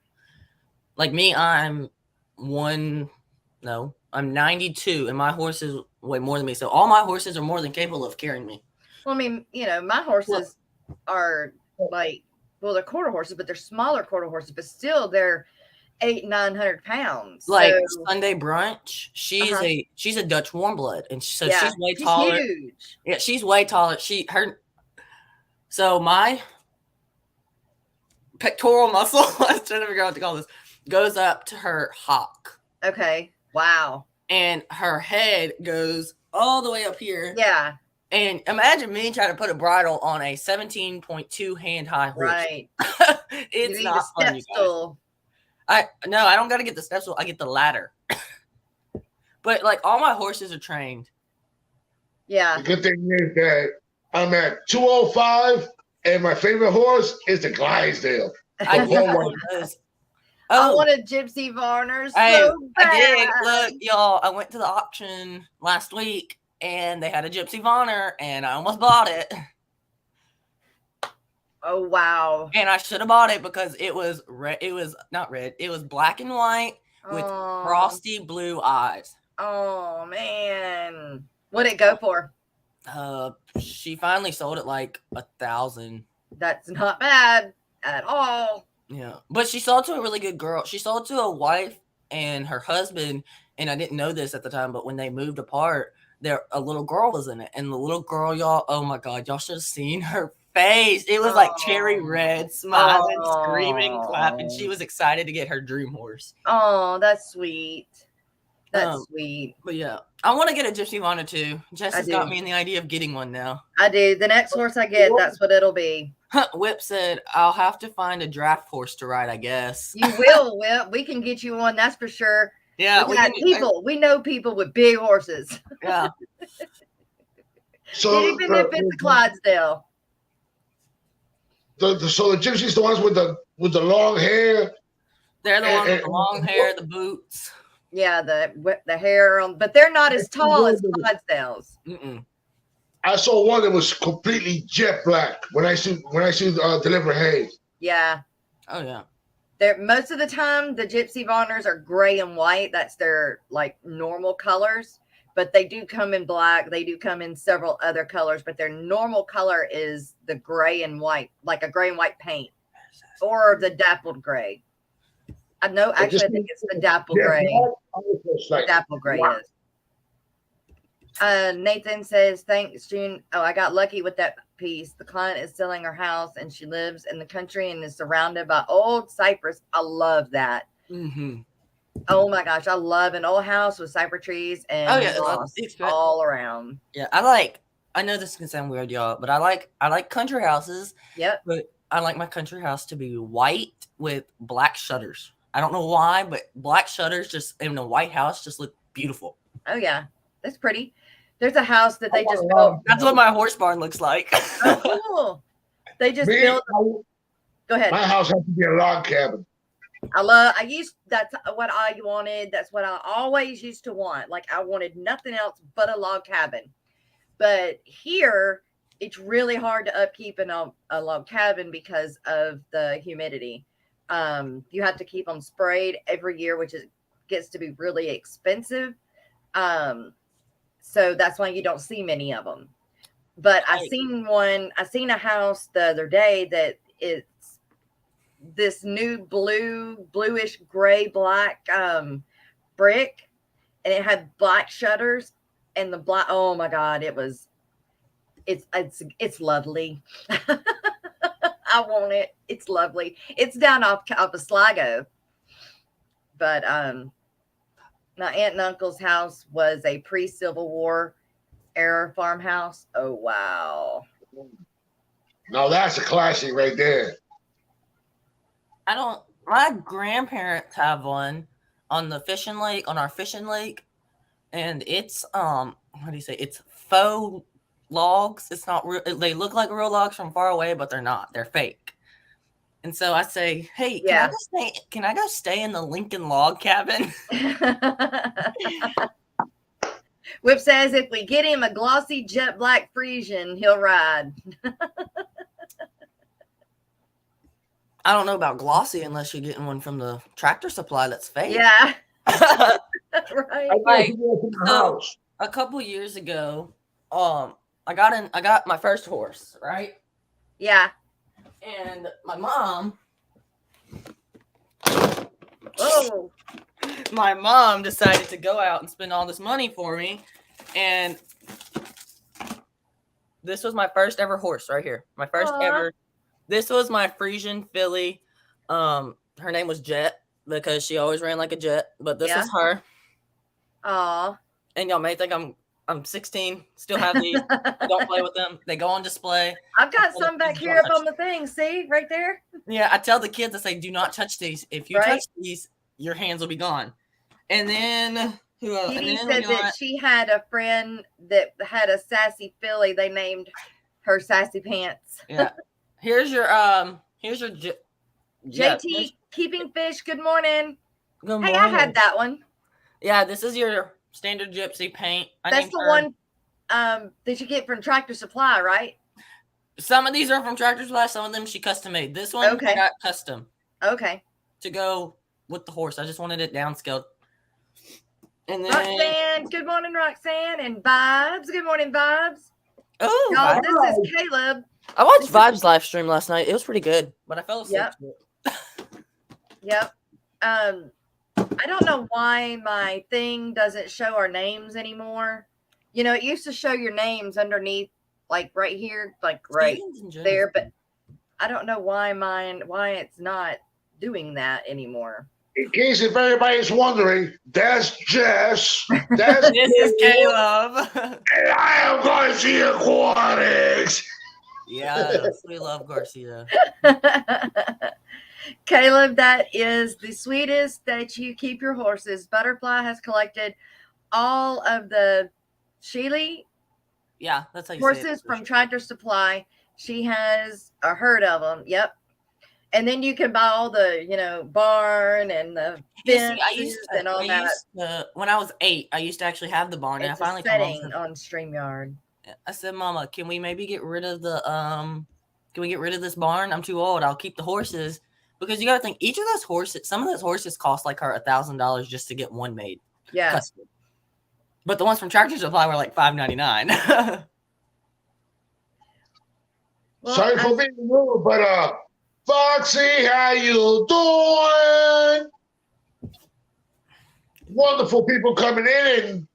Like me, I'm I'm 92, and my horses weigh more than me. So all my horses are more than capable of carrying me. Well, I mean, my horses are like, well, they're quarter horses, but they're smaller quarter horses, but still they're 800-900 pounds. Like So, Sunday brunch, she's a Dutch warm blood, and so yeah, she's way taller. huge. Yeah, she's way taller. So my pectoral muscle, I was trying to figure out what to call this, goes up to her hock. Okay. Wow. And her head goes all the way up here. Yeah. And imagine me trying to put a bridle on a 17.2 hand high horse. Right. It's not fun, you guys. I don't got to get the step stool. I get the ladder. But like all my horses are trained. Yeah. The good thing is that I'm at 205, and my favorite horse is the Clydesdale. I wanted Gypsy Varner so bad. I did. Look, y'all, I went to the auction last week, and they had a Gypsy Varner, and I almost bought it. Oh, wow. And I should have bought it because it was red. It was not red. It was black and white with frosty blue eyes. Oh, man. What'd it go for? She finally sold it like 1,000. That's not bad at all. Yeah, but she sold to a really good girl. She sold to a wife and her husband, and I didn't know this at the time, but when they moved apart, a little girl was in it, and the little girl, y'all, oh my God, y'all should have seen her face. It was like cherry red, smiling, screaming, clapping. She was excited to get her dream horse. Oh, that's sweet. That's sweet. But yeah, I want to get a Gypsy Varner too. Jess has got me in the idea of getting one now. I do. The next horse I get, that's what it'll be. Whip said, I'll have to find a draft horse to ride, I guess. You will, Whip. We can get you one, that's for sure. Yeah. We know people with big horses. Yeah. So even if it's a Clydesdale. So the Gypsies, the ones with the long hair. They're the ones with the long hair, the boots. Yeah, the hair on, but they're not as tall as Clydesdales. I saw one that was completely jet black when I see Deliver Hay. Yeah. Oh yeah. Most of the time the Gypsy Varners are gray and white. That's their like normal colors, but they do come in black. They do come in several other colors, but their normal color is the gray and white, like a gray and white paint, or the dappled gray. I know. Actually, I think it's the dapple gray. Dapple gray is. Nathan says, thanks, June. Oh, I got lucky with that piece. The client is selling her house, and she lives in the country and is surrounded by old cypress. I love that. Oh my gosh, I love an old house with cypress trees and moss all around. Yeah, I know this can sound weird, y'all, but I like country houses. Yep. But I like my country house to be white with black shutters. I don't know why, but black shutters just in a white house just look beautiful. Oh yeah, that's pretty. There's a house that they just built. That's what my horse barn looks like. Oh, cool. They just built. Go ahead. My house has to be a log cabin. That's what I wanted. That's what I always used to want. Like I wanted nothing else but a log cabin. But here, it's really hard to upkeep in a log cabin because of the humidity. You have to keep them sprayed every year, which gets to be really expensive. So that's why you don't see many of them. But I seen a house the other day that it's this new bluish gray black brick, and it had black shutters, and the black, oh my God, it's lovely. I want it. It's lovely. It's down off of Sligo. But my aunt and uncle's house was a pre-Civil War era farmhouse. Oh, wow. Now that's a classic right there. My grandparents have one on our fishing lake. And it's, it's faux logs. It's not real. They look like real logs from far away, but they're not. They're fake. And so I say, hey, can I go stay in the Lincoln log cabin? Whip says if we get him a glossy jet black Frisian, he'll ride. I don't know about glossy unless you're getting one from the Tractor Supply that's fake. Yeah. Right. I Like, guess you from the so house. a couple years ago, I got my first horse, right? Yeah. And my mom Oh. decided to go out and spend all this money for me, and this was my first ever horse right here. My first ever. This was my Frisian filly. Her name was Jet because she always ran like a jet, but this is her. Aw. And y'all may think I'm 16, still have these. I don't play with them. They go on display. I've got some back here up on the thing. See, right there? Yeah, I tell the kids, I say, do not touch these. If you touch these, your hands will be gone. And then who else? He said that she had a friend that had a sassy filly. They named her Sassy Pants. Yeah. Here's your JT Keeping Fish. Good morning. Good morning. Hey, I had that one. Yeah, this is your standard gypsy paint. That's the one that you get from Tractor Supply, right? Some of these are from Tractor Supply. Some of them she custom made. This one I got custom. Okay. To go with the horse. I just wanted it downscaled. And then Roxanne, good morning, Roxanne, and Vibes. Good morning, Vibes. Oh, y'all, this is Caleb. I watched Vibes live stream last night. It was pretty good, but I fell asleep. Yep. I don't know why my thing doesn't show our names anymore. You know, it used to show your names underneath, like right here, like right there, but I don't know why it's not doing that anymore. In case if anybody's wondering, that's Jess. This is Caleb. And I am Garcia Aquatics. Yes, we love Garcia. Caleb, that is the sweetest that you keep your horses. Butterfly has collected all of the Sheely that's how you horses say it, from Tractor Supply. She has a herd of them. Yep. And then you can buy all the, barn and the fences and all that. When I was 8, I used to actually have the barn. It's and I finally setting on StreamYard. I said, Mama, can we maybe get rid of this barn? I'm too old. I'll keep the horses. Because you got to think, each of those horses, some of those horses cost like her $1,000 just to get one made. Yeah. Custom. But the ones from Tractor Supply were like $5.99. Well, sorry for being rude, but Foxy, how you doing? Wonderful people coming in,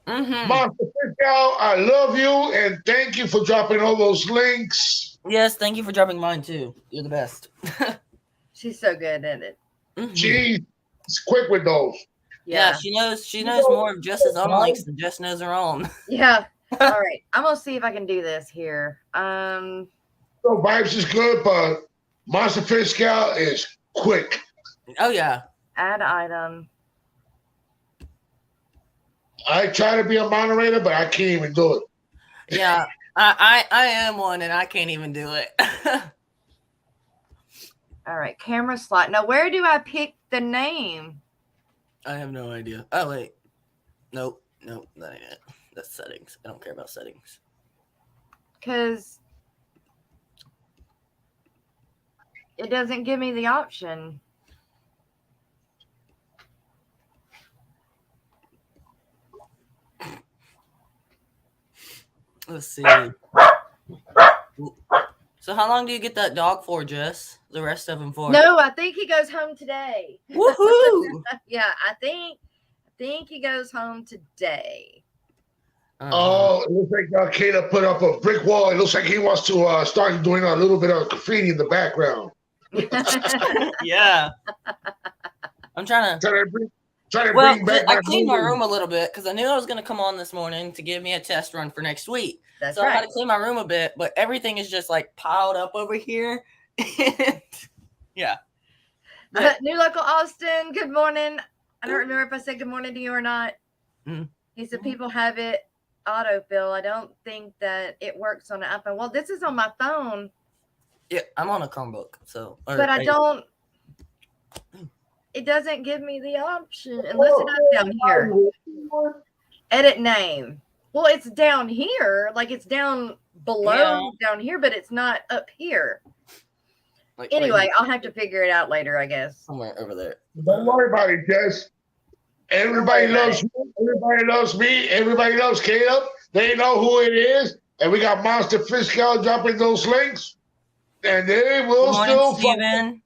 and Monster Fish Out, I love you, and thank you for dropping all those links. Yes, thank you for dropping mine too. You're the best. She's so good at it. She's quick with those. Yeah, she knows more of Jess's own links than Jess knows her own. Yeah. All right. I'm gonna see if I can do this here. So Vibes is good, but Monster Fish Scout is quick. Oh yeah. Add item. I try to be a moderator, but I can't even do it. Yeah, I am one, and I can't even do it. All right, camera slot. Now, where do I pick the name? I have no idea. Oh wait, nope, that ain't it. That's settings. I don't care about settings. Because it doesn't give me the option. Let's see. So how long do you get that dog for, Jess? The rest of him for? No, I think he goes home today. Woohoo! Yeah, I think he goes home today. Oh, it looks like Kata put up a brick wall. It looks like he wants to start doing a little bit of graffiti in the background. Yeah. I'm trying to bring back. I cleaned my room a little bit because I knew I was going to come on this morning to give me a test run for next week. That's so right. I had to clean my room a bit, but everything is just like piled up over here. Yeah. New Local Austin, good morning. I don't remember if I said good morning to you or not. He said people have it autofill. I don't think that it works on an iPhone. Well, this is on my phone. Yeah, I'm on a Chromebook, so. But I don't. It doesn't give me the option unless it is down here. Edit name. Well, it's down here, like it's down below down here, but it's not up here. Like, anyway, I'll have to figure it out later, I guess. Somewhere over there. Don't worry about it, Jess. Everybody loves me. Everybody loves me. Everybody loves Caleb. They know who it is. And we got Monster Fish Gal dropping those links. And they will still Steven.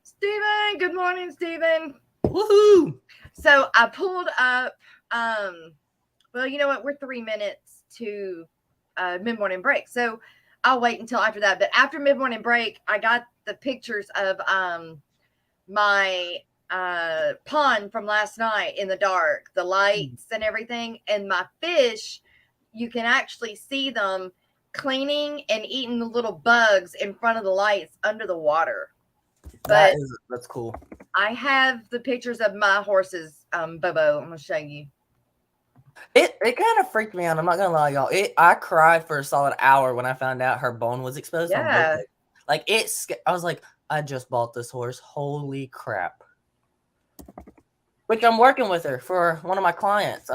Steven, good morning, Steven. Woohoo! So I pulled up, well, you know what? We're 3 minutes to mid-morning break. So I'll wait until after that. But after mid-morning break, I got the pictures of my pond from last night in the dark, the lights and everything. And my fish, you can actually see them cleaning and eating the little bugs in front of the lights under the water. But that's cool. I have the pictures of my horses, Bobo. I'm gonna show you. It kind of freaked me out. I'm not gonna lie, y'all. I cried for a solid hour when I found out her bone was exposed. Yeah. Like I was like, I just bought this horse. Holy crap! Which I'm working with her for one of my clients.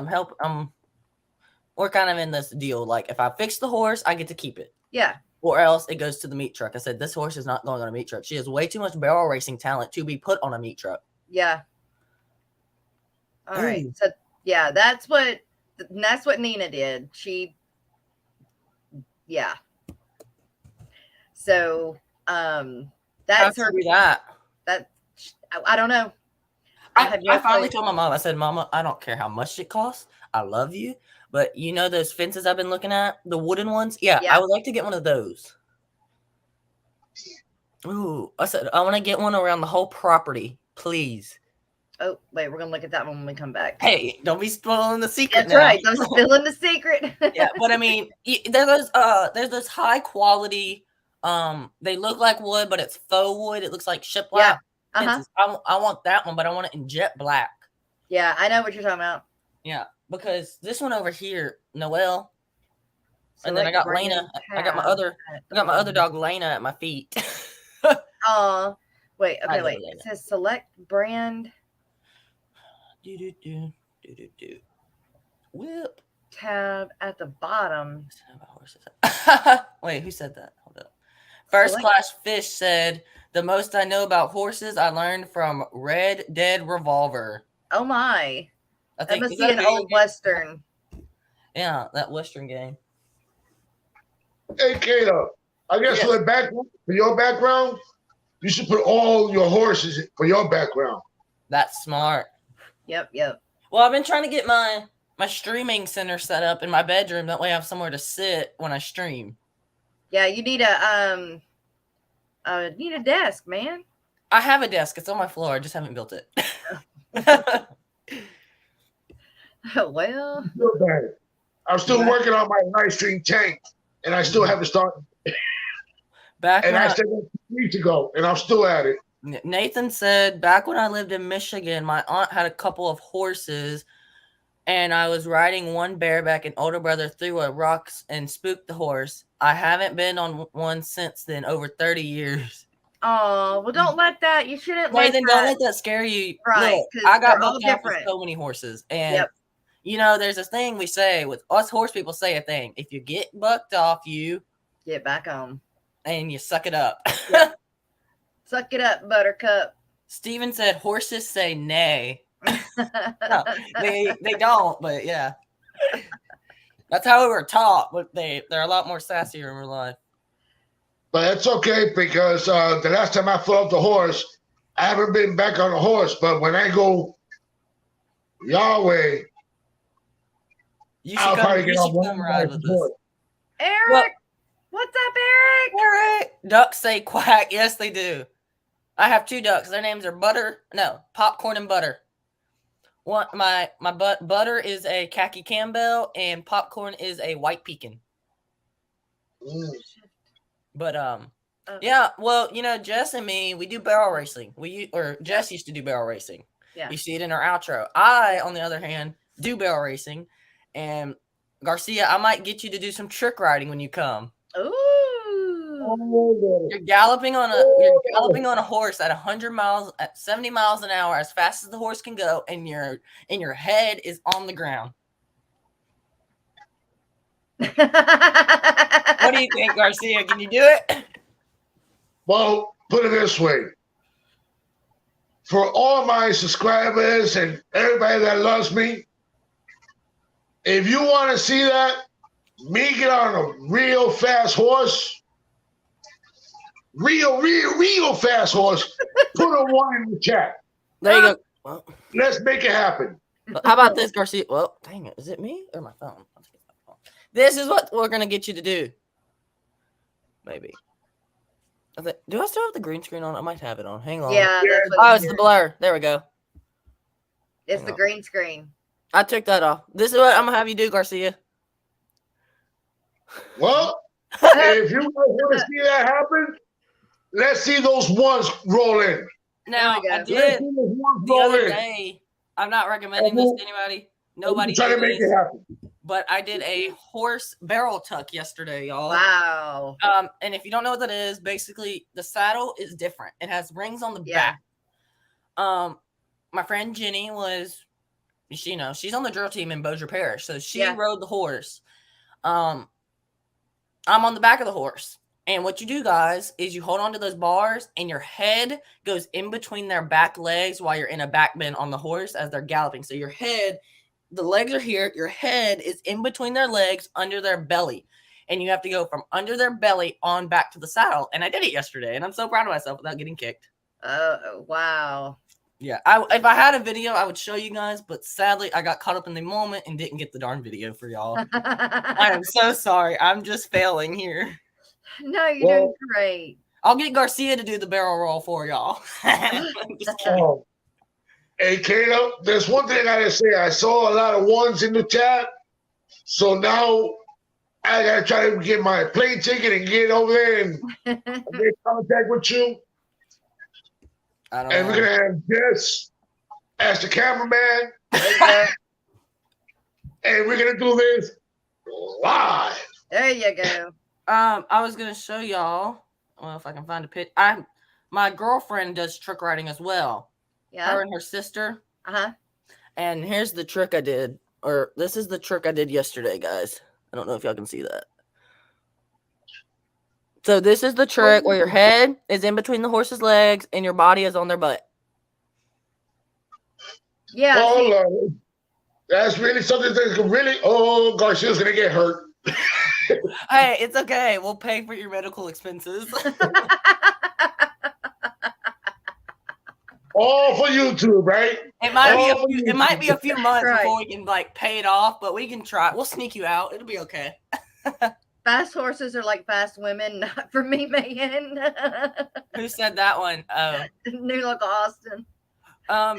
We're kind of in this deal. Like if I fix the horse, I get to keep it. Yeah. Or else it goes to the meat truck. I said, this horse is not going on a meat truck. She has way too much barrel racing talent to be put on a meat truck. Yeah. All right. So yeah, that's what Nina did. Yeah. So that's her. That I don't know. I finally told my mom. I said, Mama, I don't care how much it costs. I love you. But you know those fences I've been looking at? The wooden ones? Yeah. I would like to get one of those. Ooh. I said, I want to get one around the whole property, please. Oh, wait. We're going to look at that one when we come back. Hey, don't be spoiling the secret. That's right. Don't spill the secret. Yeah, but I mean, there's those high quality, they look like wood, but it's faux wood. It looks like shiplap. Yeah. Uh-huh. I want that one, but I want it in jet black. Yeah, I know what you're talking about. Yeah. Because this one over here, Noelle, and then I got Lena. I got my other dog Lena at my feet. Oh, wait. Okay, wait. It says select brand. Whip tab at the bottom. Wait, who said that? Hold up. First Class Fish said, the most I know about horses I learned from Red Dead Revolver. Oh my. I think that must be an old Western. Yeah, that Western game. Hey, Caleb, I guess for your background, you should put all your horses for your background. That's smart. Yep. Well, I've been trying to get my streaming center set up in my bedroom. That way I have somewhere to sit when I stream. Yeah, you need a desk, man. I have a desk. It's on my floor. I just haven't built it. Well, I'm still working on my live stream tank, and I still haven't started. I said that 2 weeks ago, and I'm still at it. Nathan said, back when I lived in Michigan, my aunt had a couple of horses, and I was riding one bareback, and older brother threw a rock and spooked the horse. I haven't been on one since then, over 30 years. Oh, well, don't let that. You shouldn't let that. Don't let that scare you. Right. Look, I got booked out with so many horses. And, you know, there's this thing we say with us horse people say a thing. If you get bucked off, you get back on. And you suck it up. Yep. Suck it up, Buttercup. Steven said horses say nay. No, they don't, but yeah. That's how we were taught, but they're a lot more sassier in real life. But that's okay because the last time I fell off the horse, I haven't been back on the horse. But when I go Yahweh, I'll probably get on one ride with us. Eric, what's up, Eric? Eric, ducks say quack. Yes, they do. I have 2 ducks. Their names are Popcorn and Butter. My Butter is a khaki Campbell, and Popcorn is a white pekin. But yeah, well, you know, Jess and me, we do barrel racing. Jess used to do barrel racing. Yeah. You see it in our outro. I, on the other hand, do barrel racing. And Garcia, I might get you to do some trick riding when you come. Ooh. You're galloping on a horse at 100 miles, at 70 miles an hour, as fast as the horse can go, and your head is on the ground. What do you think, Garcia? Can you do it? Well, put it this way. for all my subscribers and everybody that loves me, if you want to see that, me get on a real fast horse, real fast horse, put a 1 in the chat. There you go. Well, Let's make it happen. how about this, Garcia? Well, dang it. Is it me or my phone? This is what we're going to get you to do. Maybe. Do I still have the green screen on? I might have it on. Hang on. Yeah. That's what Oh, it's the blur. There we go. It's the green screen. I took that off. This is what I'm going to have you do, Garcia. Well, if you want to see that happen, let's see those ones roll in. Now, I Let's did see those ones the roll other in. day. I'm not recommending this to anybody. Nobody Try to did make this, it happen. but I did a horse barrel tuck yesterday, y'all. Wow. And if you don't know what that is, basically the saddle is different. It has rings on the Yeah. back. My friend Jenny was, you know, she's on the drill team in Bossier Parish, so she rode the horse. I'm on the back of the horse. And what you do, guys, is you hold on to those bars and your head goes in between their back legs while you're in a back bend on the horse as they're galloping. So your head, the legs are here, your head is in between their legs under their belly. And you have to go from under their belly on back to the saddle. And I did it yesterday, and I'm so proud of myself without getting kicked. Oh, wow. Yeah, if I had a video, I would show you guys, but sadly, I got caught up in the moment and didn't get the darn video for y'all. I am so sorry. I'm just failing here. No, you're doing great. I'll get Garcia to do the barrel roll for y'all. Just kidding. Hey, Kato, there's one thing I gotta say. I saw a lot of ones in the chat, so now I gotta try to get my plane ticket and get over there and make contact with you. And we're gonna have Jess as the cameraman, and we're gonna do this live. There you go. I was gonna show y'all. Well, if I can find a pic. My girlfriend does trick riding as well. Yeah. Her and her sister. Uh-huh. And here's the trick I did, or this is the trick I did yesterday, guys. I don't know if y'all can see that. So this is the trick where your head is in between the horse's legs and your body is on their butt. Yeah. Oh, Lord. That's really something that can really. Oh, Garcia's gonna get hurt. Hey, it's okay. We'll pay for your medical expenses. All for YouTube, right? It might be a few months before we can pay it off, but we can try. We'll sneak you out. It'll be okay. Fast horses are like fast women, not for me, man. Who said that one? New Look Austin.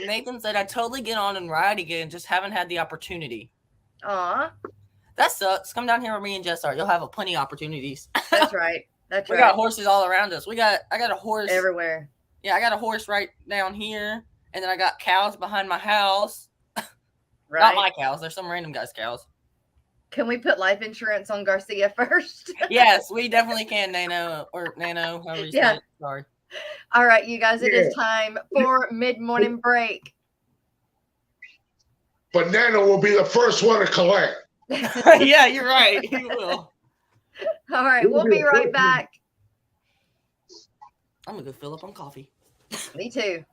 Nathan said, I totally get on and ride again, just haven't had the opportunity. Aw. That sucks. Come down here where me and Jess are. You'll have plenty of opportunities. That's right. That's we right. got horses all around us. I got a horse everywhere. Yeah, I got a horse right down here, and then I got cows behind my house. Right. Not my cows. There's some random guy's cows. Can we put life insurance on Garcia first? Yes, we definitely can, Nano, however you say it. Sorry. All right, you guys, it is time for mid-morning break. But Nano will be the first one to collect. Yeah, you're right. He will. All right, we'll be right back. I'm going to go fill up on coffee. Me too.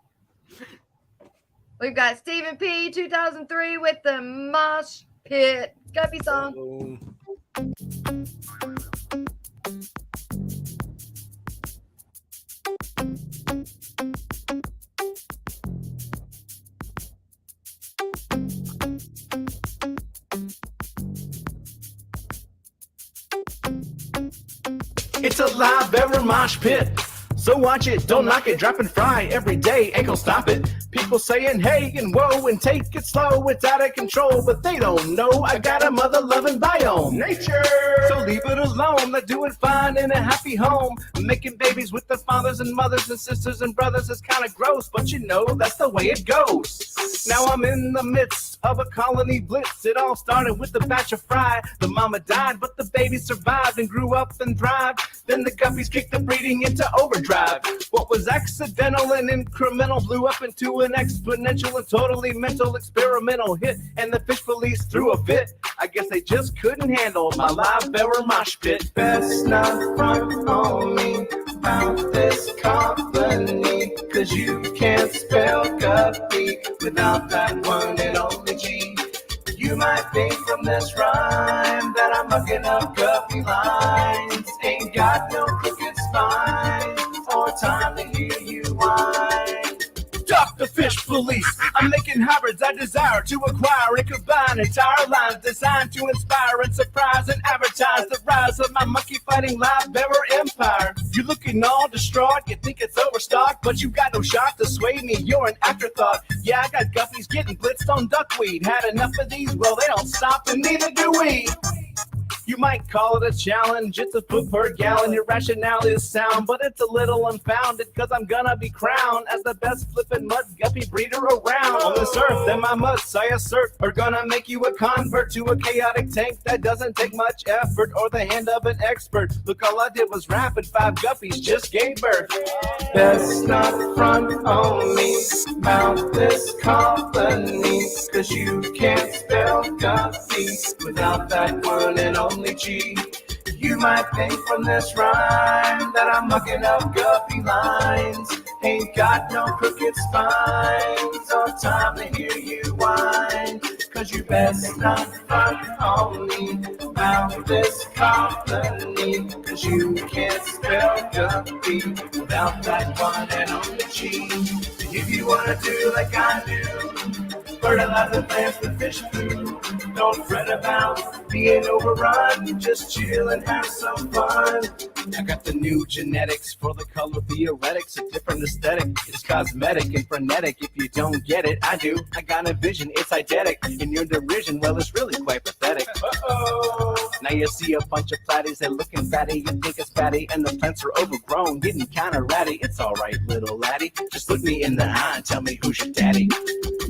We've got Stephen P. 2003 with the Mosh Pit Guppy song. It's a live ever mosh pit. So watch it, don't knock it, drop and fry every day, ain't gonna stop it. People saying hey and whoa and take it slow, it's out of control, but they don't know I got a mother-loving biome. Nature! So leave it alone, they're doing fine in a happy home. Making babies with their fathers and mothers and sisters and brothers is kind of gross, but you know that's the way it goes. Now I'm in the midst of a colony blitz. It all started with the batch of fry. The mama died, but the baby survived and grew up and thrived. Then the guppies kicked the breeding into overdrive. What was accidental and incremental blew up into an exponential and totally mental experimental hit. And the fish police threw a fit. I guess they just couldn't handle my live bearer mosh pit. Best not front on me about this colony, 'cause you can't spell guppy without that one and only G. You might think from this rhyme that I'm mucking up guppy lines. Ain't got no crooked spine or time to hear you whine. Stop the fish police. I'm making hybrids I desire to acquire and combine entire lines designed to inspire and surprise and advertise the rise of my monkey fighting live bearer empire. You looking all distraught, you think it's overstocked, but you got no shot to sway me, you're an afterthought. Yeah, I got guppies getting blitzed on duckweed. Had enough of these, well they don't stop and neither do we. You might call it a challenge, it's a foot per gallon. Your rationale is sound, but it's a little unfounded, cause I'm gonna be crowned as the best flippin' mud guppy breeder around. On this earth, then my muds, I assert, are gonna make you a convert to a chaotic tank that doesn't take much effort or the hand of an expert. Look, all I did was rap and 5 guppies just gave birth. Best not front on me about this company, cause you can't spell guppy without that one and only G. You might think from this rhyme that I'm mucking up guppy lines. Ain't got no crooked spines or time to hear you whine, cause you best not front on me about this company, cause you can't spell guppy without that one and only G. If you wanna do like I do, fertilize the plants with fish food. Don't fret about being overrun, just chill and have some fun. I got the new genetics for the color theoretics, a different aesthetic. It's cosmetic and frenetic. If you don't get it, I do. I got a vision, it's eidetic. In your derision, well, it's really quite pathetic. Uh-oh. Now you see a bunch of platies, they're looking fatty. You think it's fatty, and the plants are overgrown, getting kinda ratty. It's alright, little laddie. Just look me in the eye and tell me who's your daddy.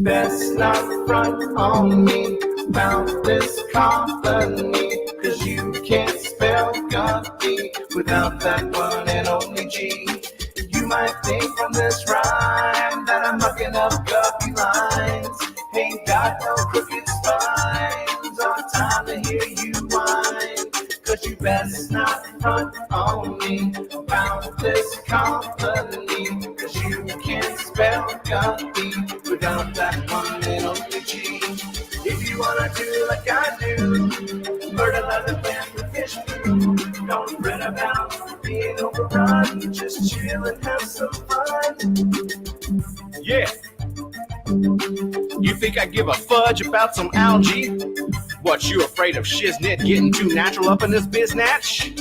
Best not front on me about this company, cause you can't spell guppy without that one and only G. You might think from this rhyme that I'm mucking up guppy lines. Ain't got no crooked spines or time to hear you whine, cause you best not front on me about this company, cause you can't spell guppy without that one and only G. If you wanna do like I do, fertilize the plant with fish food. Don't fret about being overrun, just chill and have some fun. Yeah. You think I give a fudge about some algae? What, you afraid of shiznit getting too natural up in this biznatch?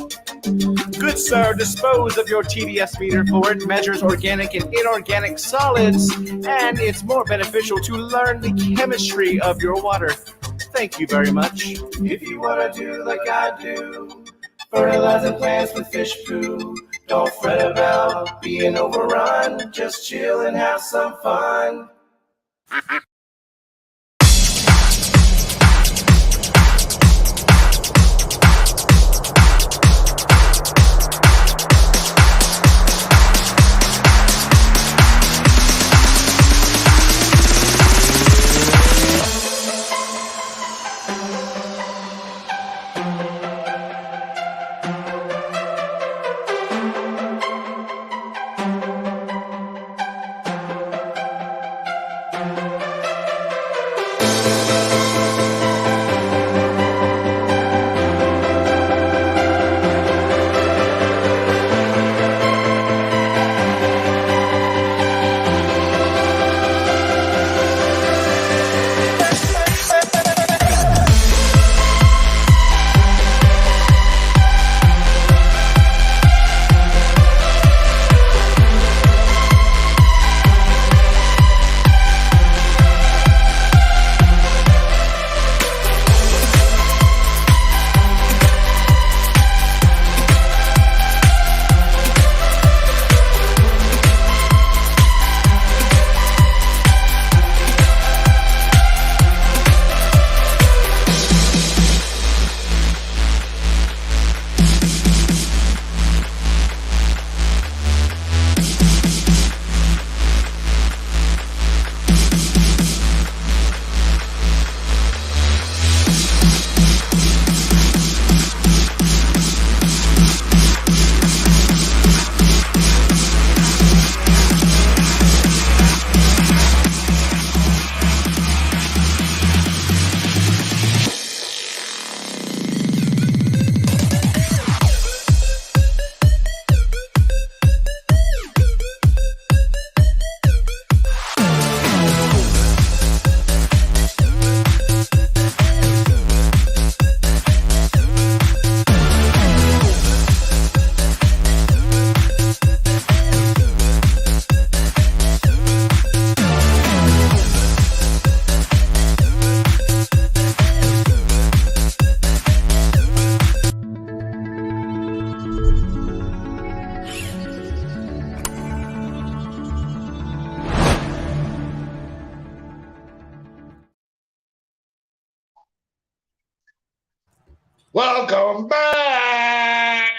Good sir, dispose of your TDS meter, for it measures organic and inorganic solids, and it's more beneficial to learn the chemistry of your water. Thank you very much. If you want to do like I do, fertilizing plants with fish poo, don't fret about being overrun, just chill and have some fun. Welcome back.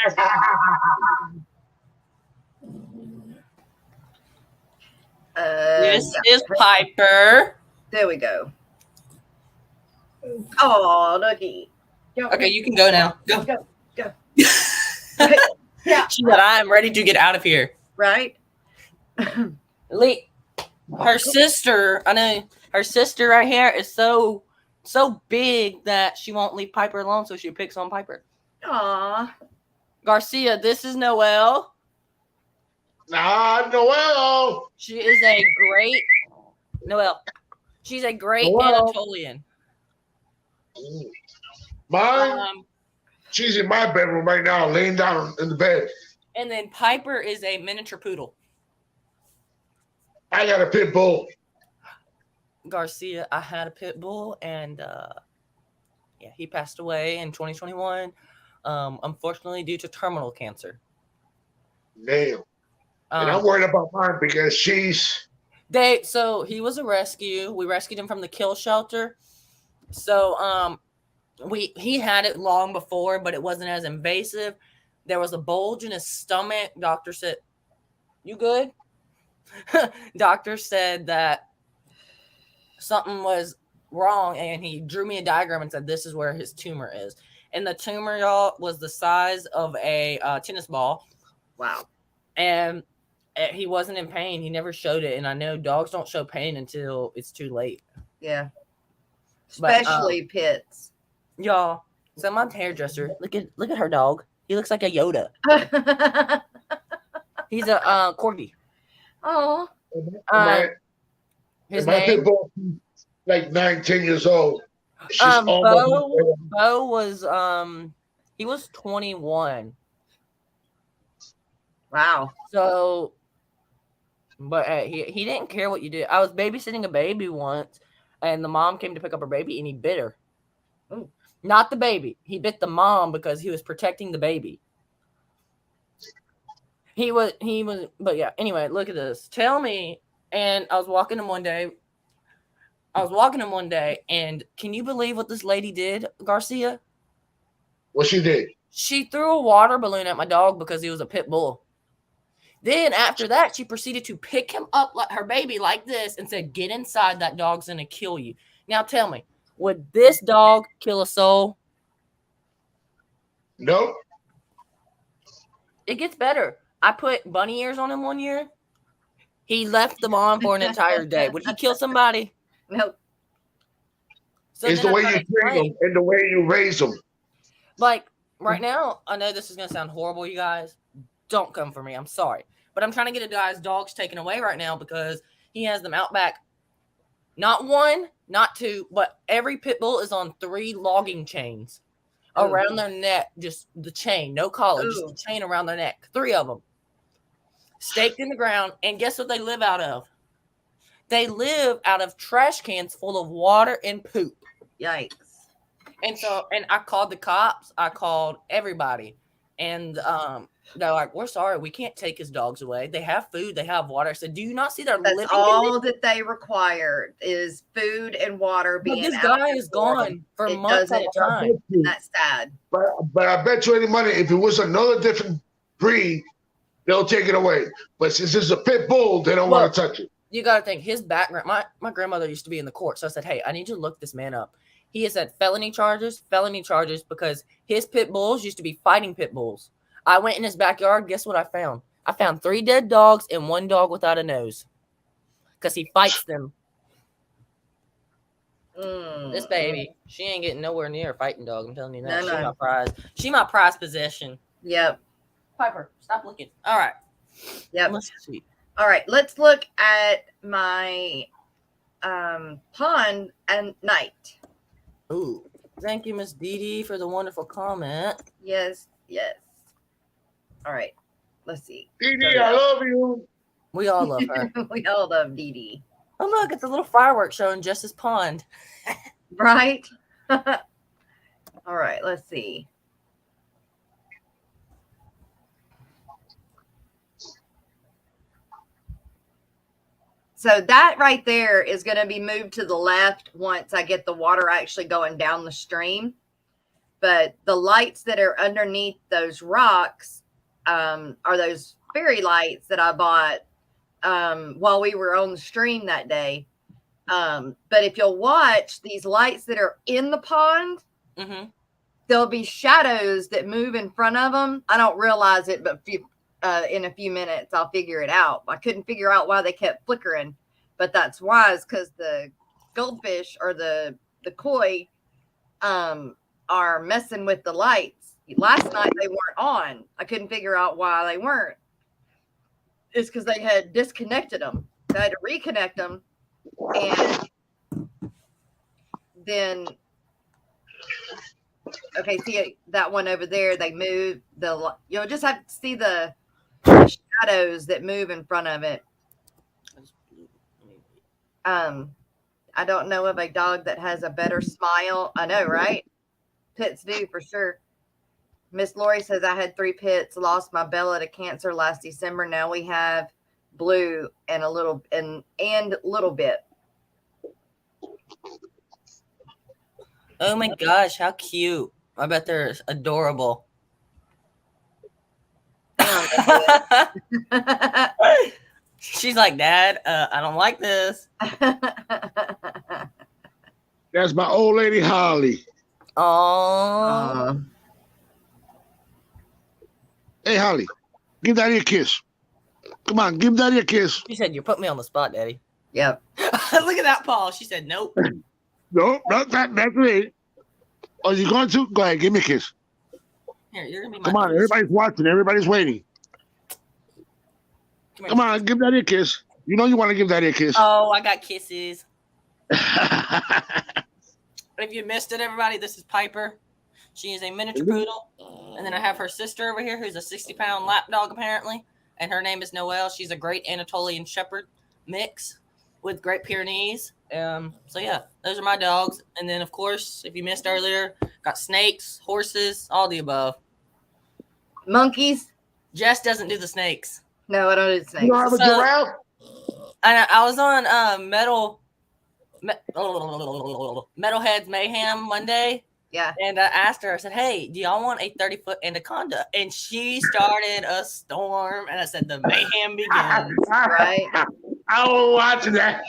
This is Piper. There we go. Oh, looky. Okay, you can go now. Go. Go. Yeah. She said, I am ready to get out of here. Right? Lee, her sister, I know, her sister right here is so big that she won't leave Piper alone, so she picks on Piper. Aw. Garcia, this is Noelle. Noelle. She is a great Noelle. She's a great Anatolian. Mine. She's in my bedroom right now, laying down in the bed. And then Piper is a miniature poodle. I got a pit bull. Garcia, I had a pit bull, and he passed away in 2021, unfortunately due to terminal cancer. Damn. And I'm worried about mine because so he was a rescue. We rescued him from the kill shelter. So he had it long before, but it wasn't as invasive. There was a bulge in his stomach. Doctor said, "You good?" Doctor said that something was wrong, and he drew me a diagram and said, "This is where his tumor is." And the tumor, y'all, was the size of a tennis ball. Wow. And he wasn't in pain. He never showed it. And I know dogs don't show pain until it's too late. Yeah. Especially pits. Y'all, so my hairdresser, look at her dog. He looks like a Yoda. He's a corgi. Oh. His my name, pit bull, like 9-10 years old. She's Bo was he was 21. Wow. So, but he didn't care what you did. I was babysitting a baby once, and the mom came to pick up her baby, and he bit her. Ooh. Not the baby. He bit the mom because he was protecting the baby. He was, but yeah, anyway, look at this. Tell me, and I was walking him one day, and can you believe what this lady did, Garcia? What she did? She threw a water balloon at my dog because he was a pit bull. Then after that, she proceeded to pick him up like her baby like this and said, "Get inside, that dog's going to kill you." Now tell me, would this dog kill a soul? Nope. It gets better. I put bunny ears on him one year. He left the mom for an entire day. Would he kill somebody? Nope. So it's the way you train them and the way you raise them. Like right now, I know this is going to sound horrible, you guys. Don't come for me. I'm sorry. But I'm trying to get a guy's dogs taken away right now because he has them out back. Not one, not two, but every pit bull is on 3 logging chains around their neck. Just the chain, no collar, just the chain around their neck. 3 of them staked in the ground. And guess what they live out of? They live out of trash cans full of water and poop. Yikes. And I called the cops. I called everybody. And they're like, "We're sorry. We can't take his dogs away. They have food. They have water." I said, "Do you not see they're living?" That's all that they require is food and water being But this out guy is gone for months at a time. That's sad. But I bet you any money, if it was another different breed, they'll take it away. But since it's a pit bull, they don't want to touch it. You got to think his background. My grandmother used to be in the court. So I said, "Hey, I need you to look this man up." He has had felony charges because his pit bulls used to be fighting pit bulls. I went in his backyard. Guess what I found? I found 3 dead dogs and 1 dog without a nose because he fights them. This baby, she ain't getting nowhere near a fighting dog. I'm telling you that. No. She's my prize. She my prize possession. Yep. Piper, stop looking. All right. Yep. Let's see. All right. Let's look at my pond at night. Ooh. Thank you, Miss Dee Dee, for the wonderful comment. Yes. All right. Let's see. Dee Dee, I love you. We all love her. We all love Dee Dee. Oh, look, it's a little fireworks show in Jess's pond. Right? All right. Let's see. So that right there is going to be moved to the left once I get the water actually going down the stream. but the lights that are underneath those rocks are those fairy lights that I bought while we were on the stream that day. But if you'll watch these lights that are in the pond, there'll be shadows that move in front of them. I don't realize it, but in a few minutes, I'll figure it out. I couldn't figure out why they kept flickering, but that's why, is because the goldfish or the koi are messing with the lights. Last night they weren't on. I couldn't figure out why they weren't. It's because they had disconnected them. So I had to reconnect them, and then okay, see that one over there? They move you'll just have to see the shadows that move in front of it. I don't know of a dog that has a better smile. I know, right? Pits do for sure. Miss Lori says, I had 3 pits, lost my Bella to cancer last December. Now we have Blue and a little bit. Oh my gosh, how cute. I bet they're adorable. She's like, Dad, I don't like this. That's my old lady Holly. Oh. Hey, Holly, give Daddy a kiss. Come on, give Daddy a kiss. She said, you put me on the spot, Daddy. Yep. Look at that paw. She said, nope. No, not that. That's me. Are you going to? Go ahead, give me a kiss. Here, you're gonna be my Come on, everybody's watching. Everybody's waiting. Come on, give Daddy a kiss. You know you want to give Daddy a kiss. Oh, I got kisses. If you missed it, everybody, this is Piper. She is a miniature poodle. And then I have her sister over here, who's a 60-pound lap dog, apparently. And her name is Noelle. She's a great Anatolian Shepherd mix with Great Pyrenees. So, yeah, those are my dogs. And then, of course, if you missed earlier, got snakes, horses, all the above. Monkeys? Jess doesn't do the snakes. No, I don't do snakes. You don't have a giraffe? I was on Metalheads Mayhem Monday. Yeah. And I asked her, I said, hey, do y'all want a 30-foot anaconda? And she started a storm. And I said, the mayhem begins. Right. I was watching that.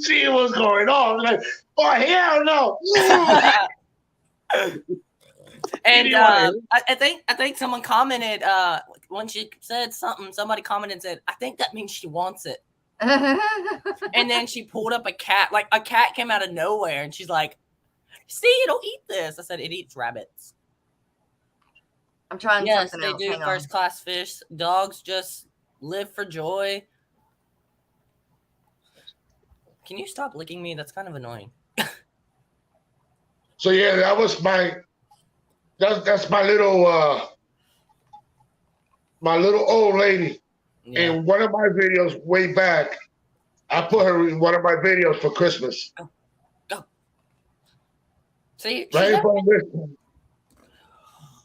See what's going on. Like, oh, hell no. And I think someone commented when she said something, somebody commented and said, I think that means she wants it. And then she pulled up a cat. Like, a cat came out of nowhere. And she's like, see, it'll eat this. I said, it eats rabbits. I'm trying something else. Yes, they do first-class fish. Dogs just live for joy. Can you stop licking me? That's kind of annoying. So, yeah, that was that's my little old lady. Yeah. In one of my videos way back, I put her in one of my videos for Christmas. Go. See, right from this.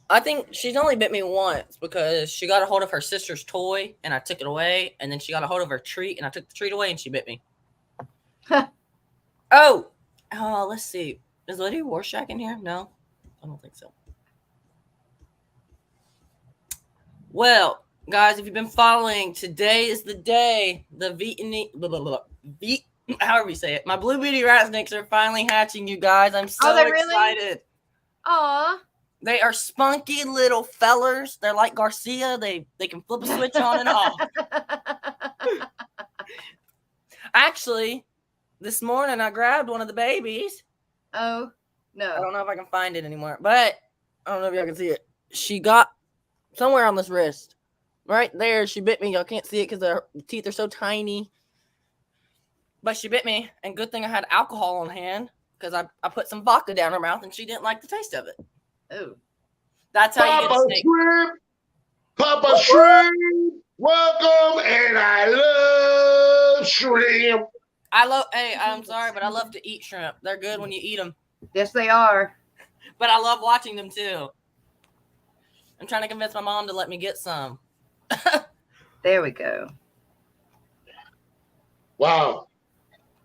I think she's only bit me once because she got a hold of her sister's toy and I took it away, and then she got a hold of her treat and I took the treat away and she bit me. Oh, let's see. Is Lady Warshack in here? No, I don't think so. Well, guys, if you've been following, today is the day the however you say it. My blue beauty rat snakes are finally hatching, you guys. I'm so excited. Really? Aw. They are spunky little fellers. They're like Garcia. They can flip a switch on and off. Actually, this morning I grabbed one of the babies. Oh, no. I don't know if I can find it anymore, but I don't know if y'all can see it. She got somewhere on this wrist. Right there, she bit me. Y'all can't see it because her teeth are so tiny. But she bit me, and good thing I had alcohol on hand because I put some vodka down her mouth, and she didn't like the taste of it. Oh. That's how you get a snake. Shrimp, Papa Shrimp, welcome, and I love shrimp. Hey, I'm sorry, but I love to eat shrimp. They're good when you eat them. Yes, they are. But I love watching them, too. I'm trying to convince my mom to let me get some. There we go. Wow.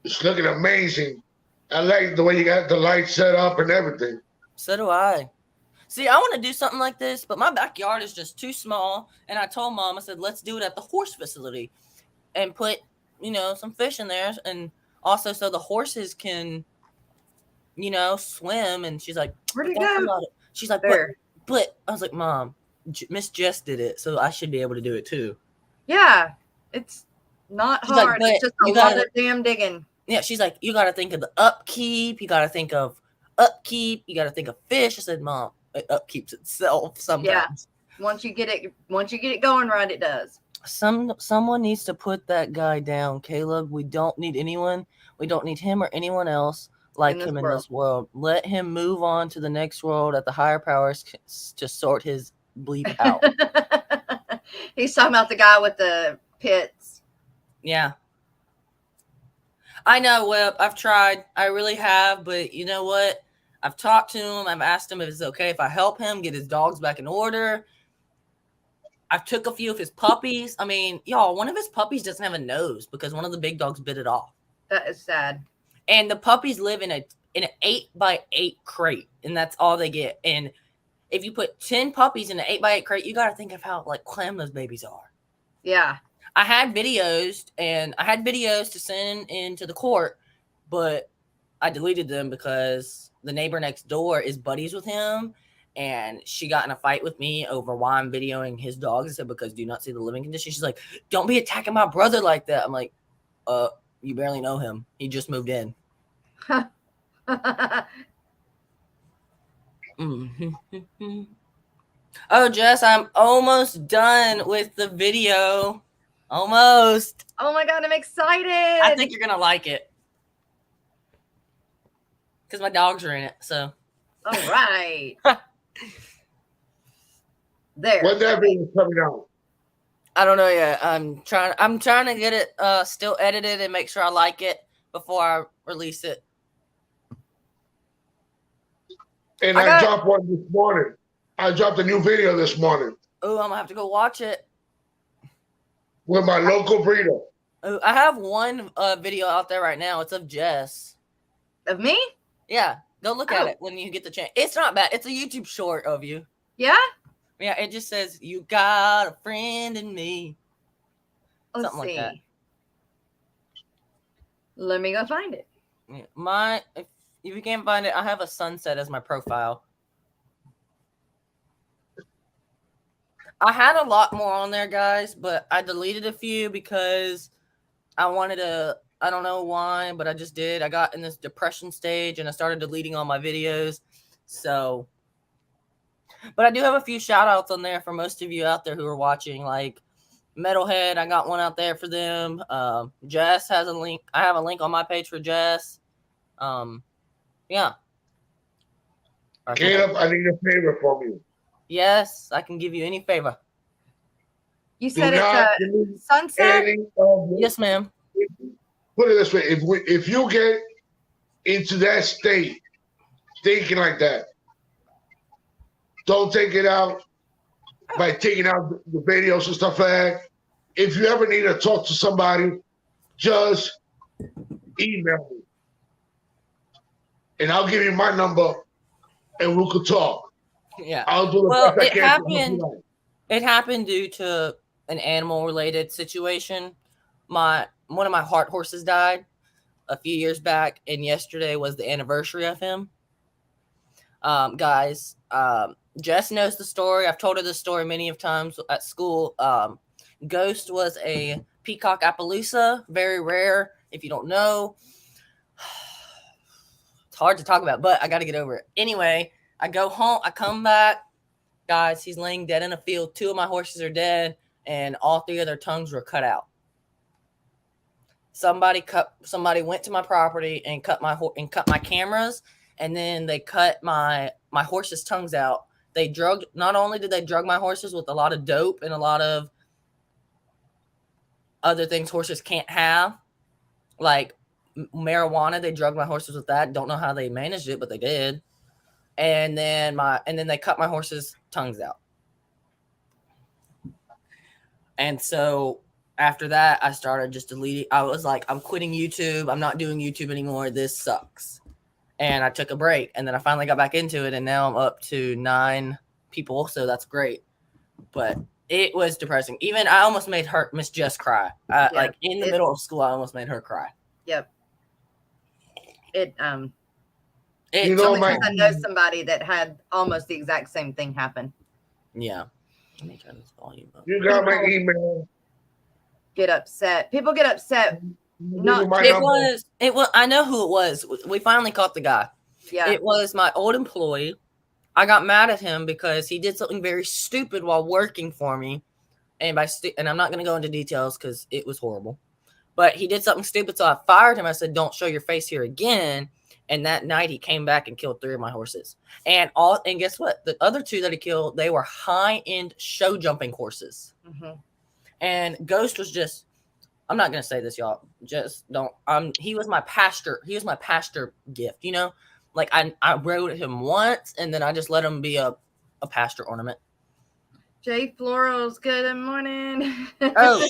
It's looking amazing. I like the way you got the lights set up and everything. So do I. See, I want to do something like this, but my backyard is just too small. And I told Mom, I said, let's do it at the horse facility and put, some fish in there. And also so the horses can, swim. And she's like, Where'd but it that's a go? lot of, she's like, There. but I was like, Mom, Miss Jess did it. So I should be able to do it too. Yeah. It's not She's like, hard. but It's just a you lot gotta- of damn digging. Yeah, she's like, you got to think of the upkeep. You got to think of upkeep. You got to think of fish. I said, Mom, it upkeeps itself sometimes. Once you get it going right, it does. Someone needs to put that guy down, Caleb. We don't need anyone. We don't need him or anyone else like him in this world. Let him move on to the next world at the higher powers to sort his bleep out. He's talking about the guy with the pits. Yeah. I know, Whip. I've tried. I really have. But you know what? I've talked to him. I've asked him if it's okay if I help him get his dogs back in order. I've took a few of his puppies. I mean, y'all, one of his puppies doesn't have a nose because one of the big dogs bit it off. That is sad. And the puppies live in an 8x8 crate, and that's all they get. And if you put 10 puppies in an 8x8 crate, you got to think of how clam those babies are. Yeah. I had videos to send into the court, but I deleted them because the neighbor next door is buddies with him, and she got in a fight with me over why I'm videoing his dogs. I said, because do you not see the living condition? She's like, don't be attacking my brother like that. I'm like, you barely know him. He just moved in. Mm-hmm. Oh, Jess, I'm almost done with the video. Almost. Oh my God, I'm excited. I think you're going to like it. Because my dogs are in it, so. All right. There. When that video is coming out? I don't know yet. I'm trying to get it still edited and make sure I like it before I release it. And I dropped one this morning. I dropped a new video this morning. Oh, I'm going to have to go watch it. With my local breeder. Oh, I have one video out there right now. It's of Jess. Of me? Yeah. Go look at it when you get the chance. It's not bad. It's a YouTube short of you. Yeah? Yeah, it just says, you got a friend in me. Let's Something see. like that. Let me go find it. Yeah, if you can't find it, I have a sunset as my profile. I had a lot more on there, guys, but I deleted a few because I wanted to, I don't know why, but I just did. I got in this depression stage and I started deleting all my videos. So, but I do have a few shout outs on there for most of you out there who are watching, like Metalhead. I got one out there for them. Jess has a link. I have a link on my page for Jess. Yeah. Caleb, I need a favor from you. Yes, I can give you any favor. You said it's a sunset? Yes, ma'am. Put it this way. If you get into that state, thinking like that, don't take it out by taking out the videos and stuff like that. If you ever need to talk to somebody, just email me. And I'll give you my number and we could talk. Yeah. I'll do the best I can. It happened due to an animal related situation. One of my heart horses died a few years back, and yesterday was the anniversary of him. Guys, Jess knows the story. I've told her this story many of times at school. Ghost was a peacock Appaloosa, very rare. If you don't know, it's hard to talk about, but I got to get over it. Anyway, I go home. I come back. Guys, he's laying dead in a field. 2 of my horses are dead, and all 3 of their tongues were cut out. Somebody went to my property and cut my cameras, and then they cut my horses' tongues out. Not only did they drug my horses with a lot of dope and a lot of other things horses can't have, like marijuana. They drugged my horses with that. Don't know how they managed it, but they did. And then they cut my horses' tongues out. And so after that, I started just deleting. I was like, I'm quitting YouTube. I'm not doing YouTube anymore. This sucks. and I took a break, and then I finally got back into it, and now I'm up to 9 people, so that's great. But it was depressing. Even I almost made Miss Jess cry. Like in the middle of school, I almost made her cry. Yep. I know somebody that had almost the exact same thing happen. Yeah. Let me turn this volume up. You got my email. Get upset. People get upset. It was. I know who it was. We finally caught the guy. Yeah. It was my old employee. I got mad at him because he did something very stupid while working for me, and and I'm not going to go into details because it was horrible. But he did something stupid, so I fired him. I said, "Don't show your face here again." And that night, he came back and killed 3 of my horses. And guess what? The other 2 that he killed, they were high-end show jumping horses. Mm-hmm. And Ghost was just. I'm not going to say this, y'all. Just don't. He was my pastor. He was my pastor gift, you know? Like, I rode him once, and then I just let him be a pastor ornament. Jay Florals, good morning. Oh,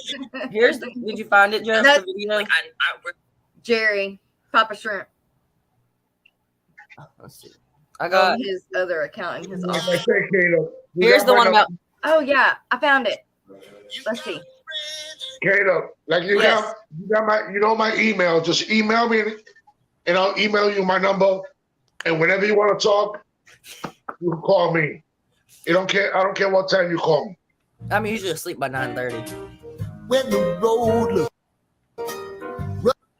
did you find it, Jess? The video? Jerry, Papa Shrimp. Oh, let's see. I got his other account in his office. Here's the one about. Oh, yeah, I found it. Let's see. Caleb, like you got my email. Just email me, and I'll email you my number. And whenever you want to talk, you can call me. I don't care what time you call me. I'm usually asleep by 9:30. When the road looks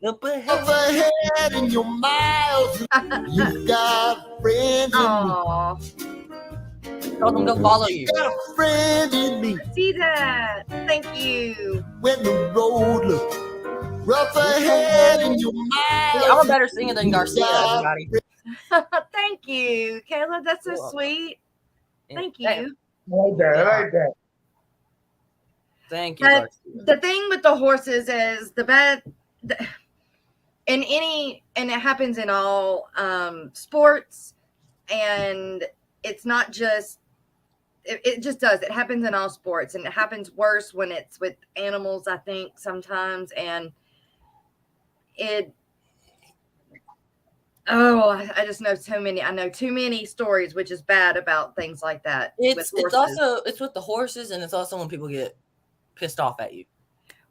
up ahead in your miles, you got a friend in me. Tell them to follow you. You got a friend in me. See that? Thank you. When the road looks rough ahead in your miles. I'm a better singer than Garcia, everybody. Thank you, Caleb. That's so sweet. Thank you. I like that. Thank you. The thing with the horses is and it happens in all sports, and it's not just. It just does. It happens in all sports, and it happens worse when it's with animals, I think, sometimes. And I just know so many. I know too many stories, which is bad about things like that. It's with the horses, and it's also when people get pissed off at you.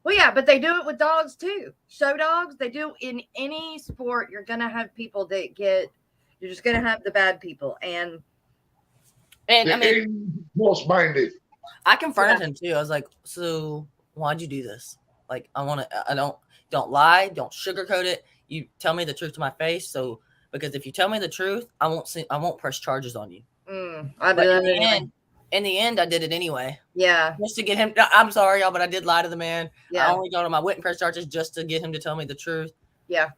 Well, yeah, but they do it with dogs too. Show dogs. They do in any sport. You're gonna have people that you're just gonna have the bad people, and I mean, close-minded. I confronted him too. I was like, "So why'd you do this? Like, I don't lie, don't sugarcoat it. You tell me the truth to my face. So because if you tell me the truth, I won't press charges on you." In the end, I did it anyway. Yeah, just to get him. I'm sorry, y'all, but I did lie to the man. Yeah, I only told him I wouldn't press charges just to get him to tell me the truth. Yeah,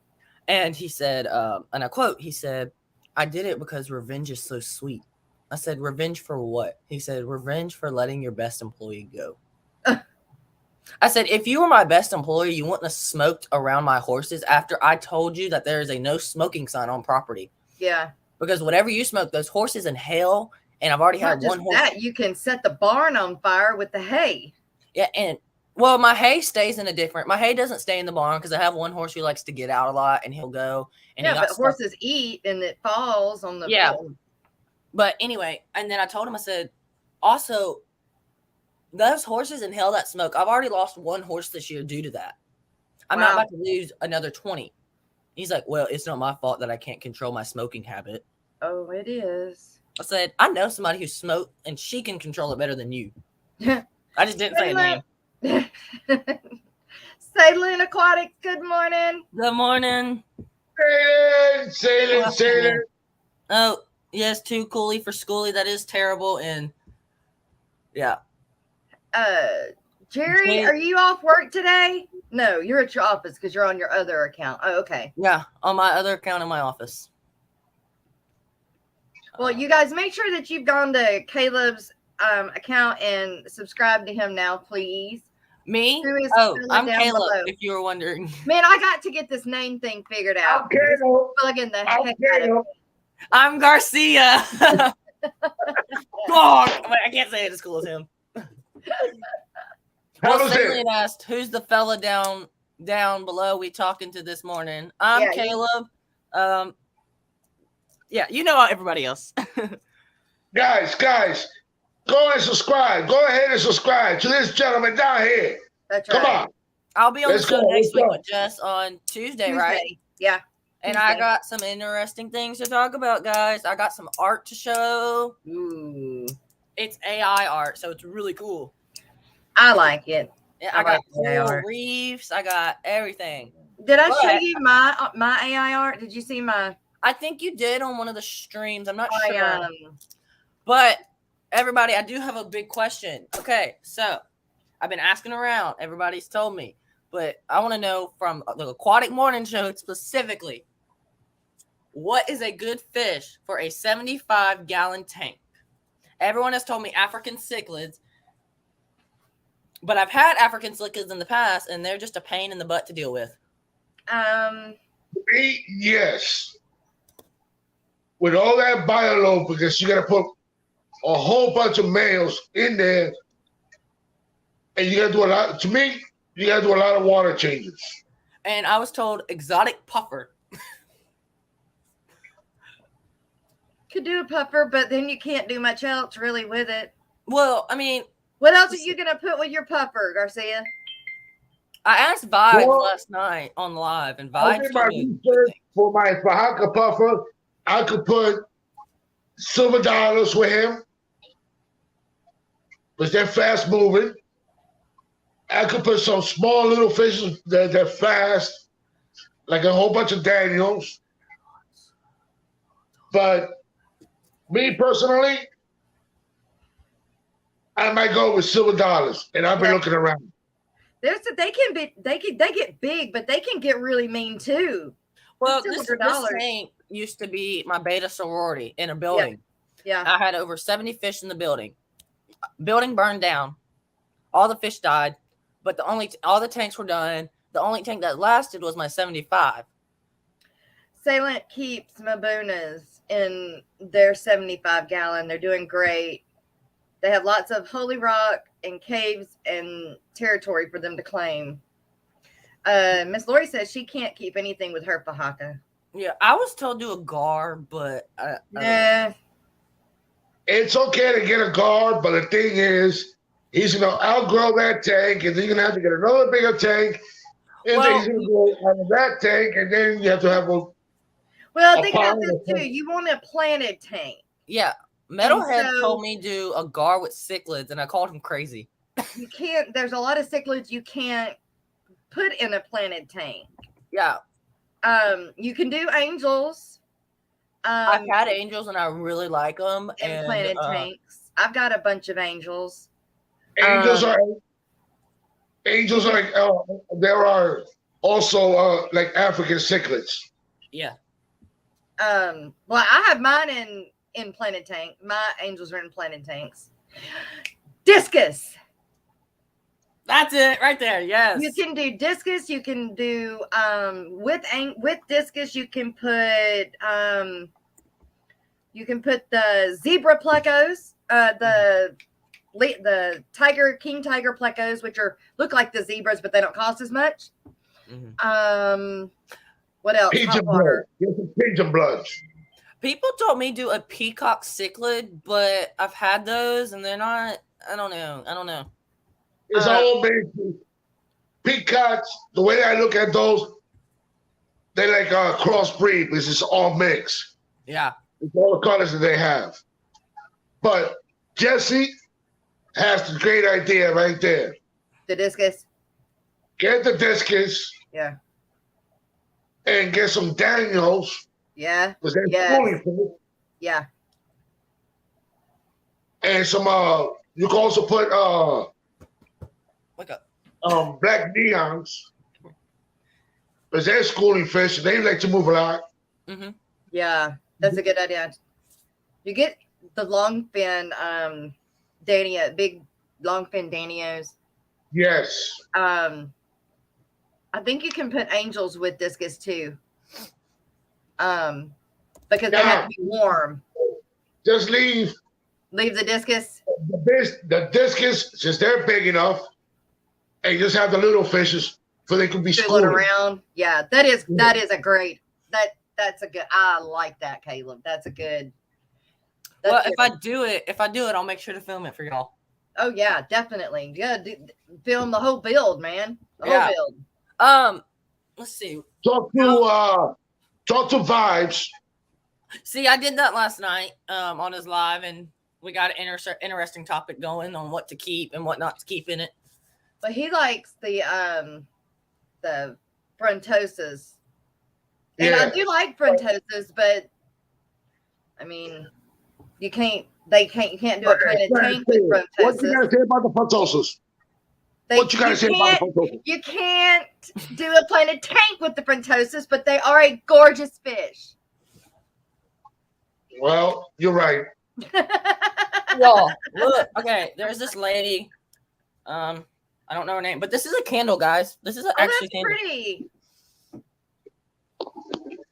and he said, and I quote, he said, "I did it because revenge is so sweet." I said, "Revenge for what?" He said, "Revenge for letting your best employee go." I said, "If you were my best employee, you wouldn't have smoked around my horses after I told you that there is a no smoking sign on property." Yeah. Because whatever you smoke, those horses inhale, and I've already had one horse. That you can set the barn on fire with the hay. Yeah, and well, my hay stays in my hay doesn't stay in the barn because I have one horse who likes to get out a lot, and he'll go. And but horses eat, and it falls on the floor. But anyway, and then I told him, I said, also, those horses inhale that smoke. I've already lost one horse this year due to that. I'm not about to lose another 20. He's like, "Well, it's not my fault that I can't control my smoking habit." Oh, it is. I said, "I know somebody who smoked, and she can control it better than you." I just didn't say a name. Sailing Aquatic, good morning. Good morning. Sailing. Oh, yes, too coolie for schoolie. That is terrible. And yeah. Jerry, are you off work today? No, you're at your office because you're on your other account. Oh, okay. Yeah, on my other account in my office. Well, you guys make sure that you've gone to Caleb's account and subscribe to him now, please. Me? I'm Caleb, below. If you were wondering. Man, I got to get this name thing figured out. Plugging the heck out of it. I'm Garcia. God, I can't say it as cool as him. Well, Celine asked, "Who's the fella down below we talking to this morning?" I'm Caleb. Yeah, you know everybody else. Guys, go and subscribe. Go ahead and subscribe to this gentleman down here. That's Come right. on. I'll be on Let's the show go, next let's week go. with Jess on Tuesday, right? Yeah. And Tuesday. I got some interesting things to talk about, guys. I got some art to show. Ooh. It's AI art, so it's really cool. I like it. Yeah, I I got like cool AI art. reefs. I got everything. Did I show But- you my AI art? Did you see my? I think you did on one of the streams. I'm not my sure. But everybody, I do have a big question. Okay, so I've been asking around. Everybody's told me. But I want to know from the Aquatic Morning Show specifically, what is a good fish for a 75-gallon tank? Everyone has told me African cichlids. But I've had African cichlids in the past, and they're just a pain in the butt to deal with. Me, yes. With all that bioload, because you got to put a whole bunch of males in there, and you got to do a lot. To me, you got to do a lot of water changes. And I was told exotic puffer. Could do a puffer, but then you can't do much else really with it. Well, I mean, What else are you gonna put with your puffer, Garcia? I asked Vibes Well, last night on live, and I Vibes did my told me. research for my Fahaka puffer. I could put silver dollars with him, because they're fast moving. I could put some small little fishes that they're fast, like a whole bunch of Daniels. But me personally, I might go with silver dollars, and I've been looking around. They get big, but they can get really mean too. Well, Silver this dollars. tank used to be my beta sorority in a building. Yeah. I had over 70 fish in the building. Building burned down. All the fish died, but all the tanks were done. The only tank that lasted was my 75. Salient keeps Mabunas in their 75-gallon. They're doing great. They have lots of holy rock and caves and territory for them to claim. Miss Lori says she can't keep anything with her Fahaka. Yeah, I was told to do a gar, but I don't know. Nah. It's okay to get a guard, but the thing is, he's going to outgrow that tank, and then you're going to have to get another bigger tank. And then he's going to go out of that tank, and then you have to have a. Well, A think about pond this or too. You want a planted tank. Yeah, Metalhead so- told me do a gar with cichlids, and I called him crazy. You can't. There's a lot of cichlids you can't put in a planted tank. Yeah, You can do angels. I've had angels, and I really like them. And planted tanks. I've got a bunch of angels. Angels are like there are also like African cichlids. Yeah. Well, I have mine in planted tank. My angels are in planted tanks. Discus. That's it right there. Yes. You can do discus. You can do with discus. You can put the zebra plecos, the king tiger plecos, which look like the zebras, but they don't cost as much. Mm-hmm. What else? Pigeon blood. Get some pigeon bloods. People told me do a peacock cichlid, but I've had those and they're not. I don't know. It's all basically peacocks. The way I look at those, they like crossbreed because it's all mixed. Yeah. It's all the colors that they have. But Jesse has the great idea right there. The discus. Get the discus. Yeah. And get some Daniels. Yeah. Because they're Yes. fully finished. Yeah. And some you can also put Look up. black neons. Because they're schooling fish and they like to move a lot. Mm-hmm. Yeah. That's a good idea. You get the longfin Dania, big longfin Danios. Yes. I think you can put angels with discus too. Because they have to be warm. Just leave the discus. the discus, since they're big enough, and you just have the little fishes so they can be Fiddle it schooling. around. Yeah, that is a great that's a good. I like that, Caleb. That's a good. Well, if I do it, I'll make sure to film it for y'all. Oh yeah, definitely. Yeah, film the whole build, man. The whole build. Let's see. Talk to Vibes. See, I did that last night on his live, and we got an interesting topic going on what to keep and what not to keep in it. But he likes the frontosas. And I do like frontosas, but I mean, you can't do a planted tank with frontosas. What you gotta say about the frontosas? What you gotta say about the frontosas? You can't do a planted tank with the frontosas, but they are a gorgeous fish. Well, you're right. Y'all, look. Okay, there's this lady. I don't know her name, but this is a candle, guys. This is actually candle. Pretty.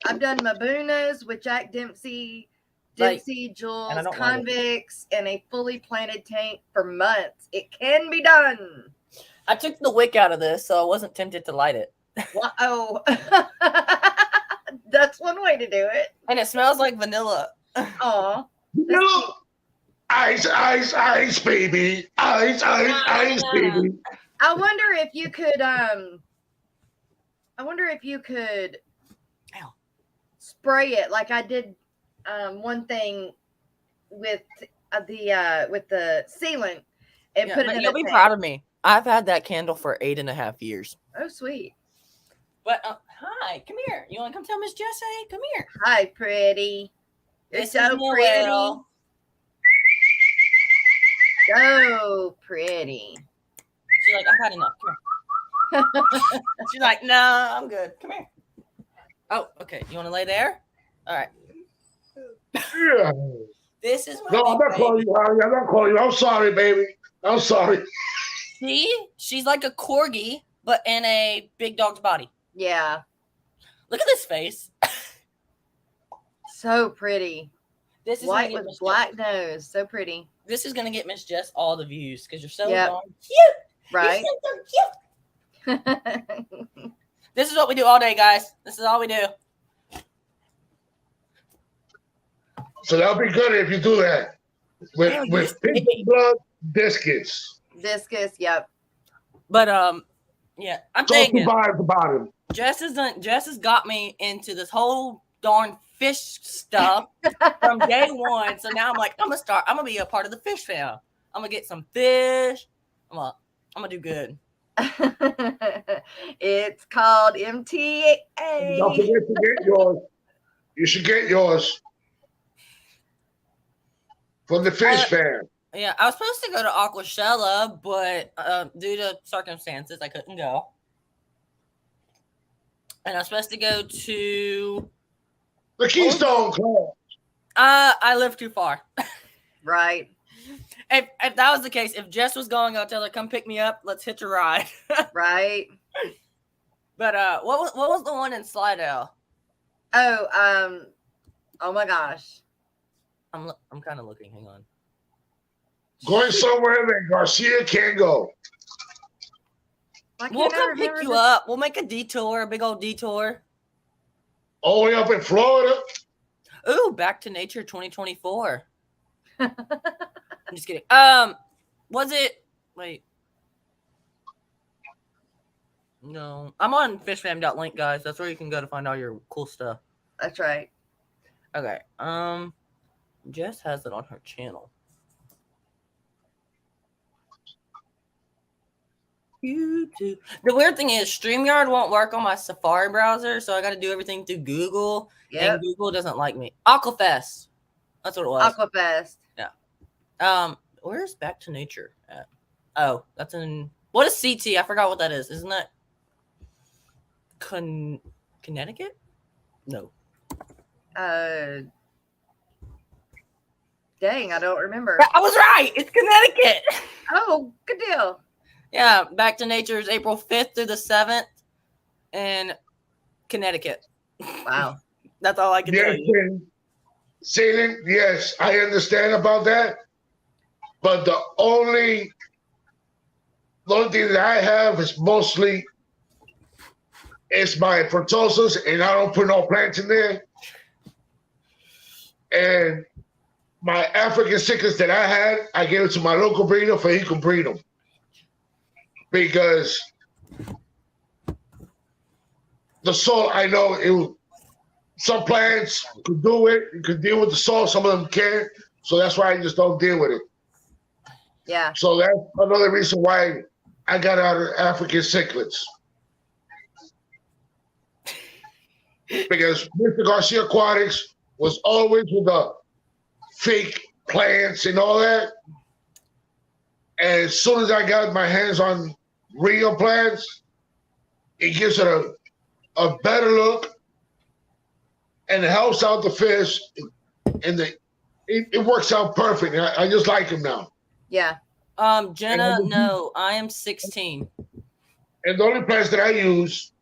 I've done Mabunas with Jack Dempsey, Jules, convicts, and a fully planted tank for months. It can be done. I took the wick out of this, so I wasn't tempted to light it. Well, oh, that's one way to do it. And it smells like vanilla. Aw. Vanilla. Ice, ice, ice, baby. Ice, ice, ice, baby. I wonder if you could spray it like I did one thing with the sealant and put it in. You'll be proud of me. I've had that candle for 8.5 years. Oh, sweet. But hi, come here. You want to come tell Miss Jessie? Come here. Hi, pretty. You're so pretty. So pretty. She's like, I've had enough. Come here. She's like, no, I'm good. Come here. Oh, okay. You want to lay there? All right. Yeah. This is No, I'm not calling you, honey. I'm not calling you. I'm sorry, baby. I'm sorry. See? She's like a corgi, but in a big dog's body. Yeah. Look at this face. So pretty. This is white with black nose. So pretty. This is gonna get Miss Jess all the views because you're so darn cute. Right. You're so cute. This is what we do all day, guys. This is all we do. So that'll be good if you do that with pink blood biscuits. Discus, yep. But yeah, I'm thinking about him. Jess has got me into this whole darn fish stuff from day one. So now I'm like, I'm gonna be a part of the fish fam. I'm gonna get some fish. I'm gonna do good. It's called MTA. Don't forget to get yours. You should get yours from the fish fam. Yeah, I was supposed to go to Aquashella, but due to circumstances, I couldn't go. And I was supposed to go to the Keystone Club. I live too far. Right. If that was the case, if Jess was going, I'll tell her, come pick me up. Let's hitch a ride. Right. But what was the one in Slidell? Oh my gosh. I'm kind of looking. Hang on. Going somewhere that Garcia can't go. We'll come pick you up. We'll make a detour, a big old detour. All the way up in Florida. Ooh, Back to Nature 2024. I'm just kidding. Was it? Wait. No, I'm on fishfam.link, guys. That's where you can go to find all your cool stuff. That's right. Okay. Jess has it on her channel. YouTube. The weird thing is StreamYard won't work on my Safari browser, so I got to do everything through Google. Yep. And Google doesn't like me. Aquafest. That's what it was. Aquafest. Yeah. Where's Back to Nature at? Oh, that's in. What is CT? I forgot what that is. Isn't that Connecticut? No. Dang, I don't remember. I was right. It's Connecticut. Oh, good deal. Yeah, Back to Nature is April 5th through the 7th in Connecticut. Wow. That's all I can tell you. Sailing, yes, I understand about that. But the only thing that I have is mostly it's my protosas, and I don't put no plants in there. And my African cichlids that I had, I gave it to my local breeder for he could breed them. Because the salt, I know some plants could do it, you could deal with the salt, some of them can't. So that's why I just don't deal with it. Yeah. So that's another reason why I got out of African cichlids. Because Mr. Garcia Aquatics was always with the fake plants and all that. And as soon as I got my hands on real plants, it gives it a better look and it helps out the fish. And it works out perfect. I just like them now. Yeah. Jenna, no, I am 16. And the only plants that I use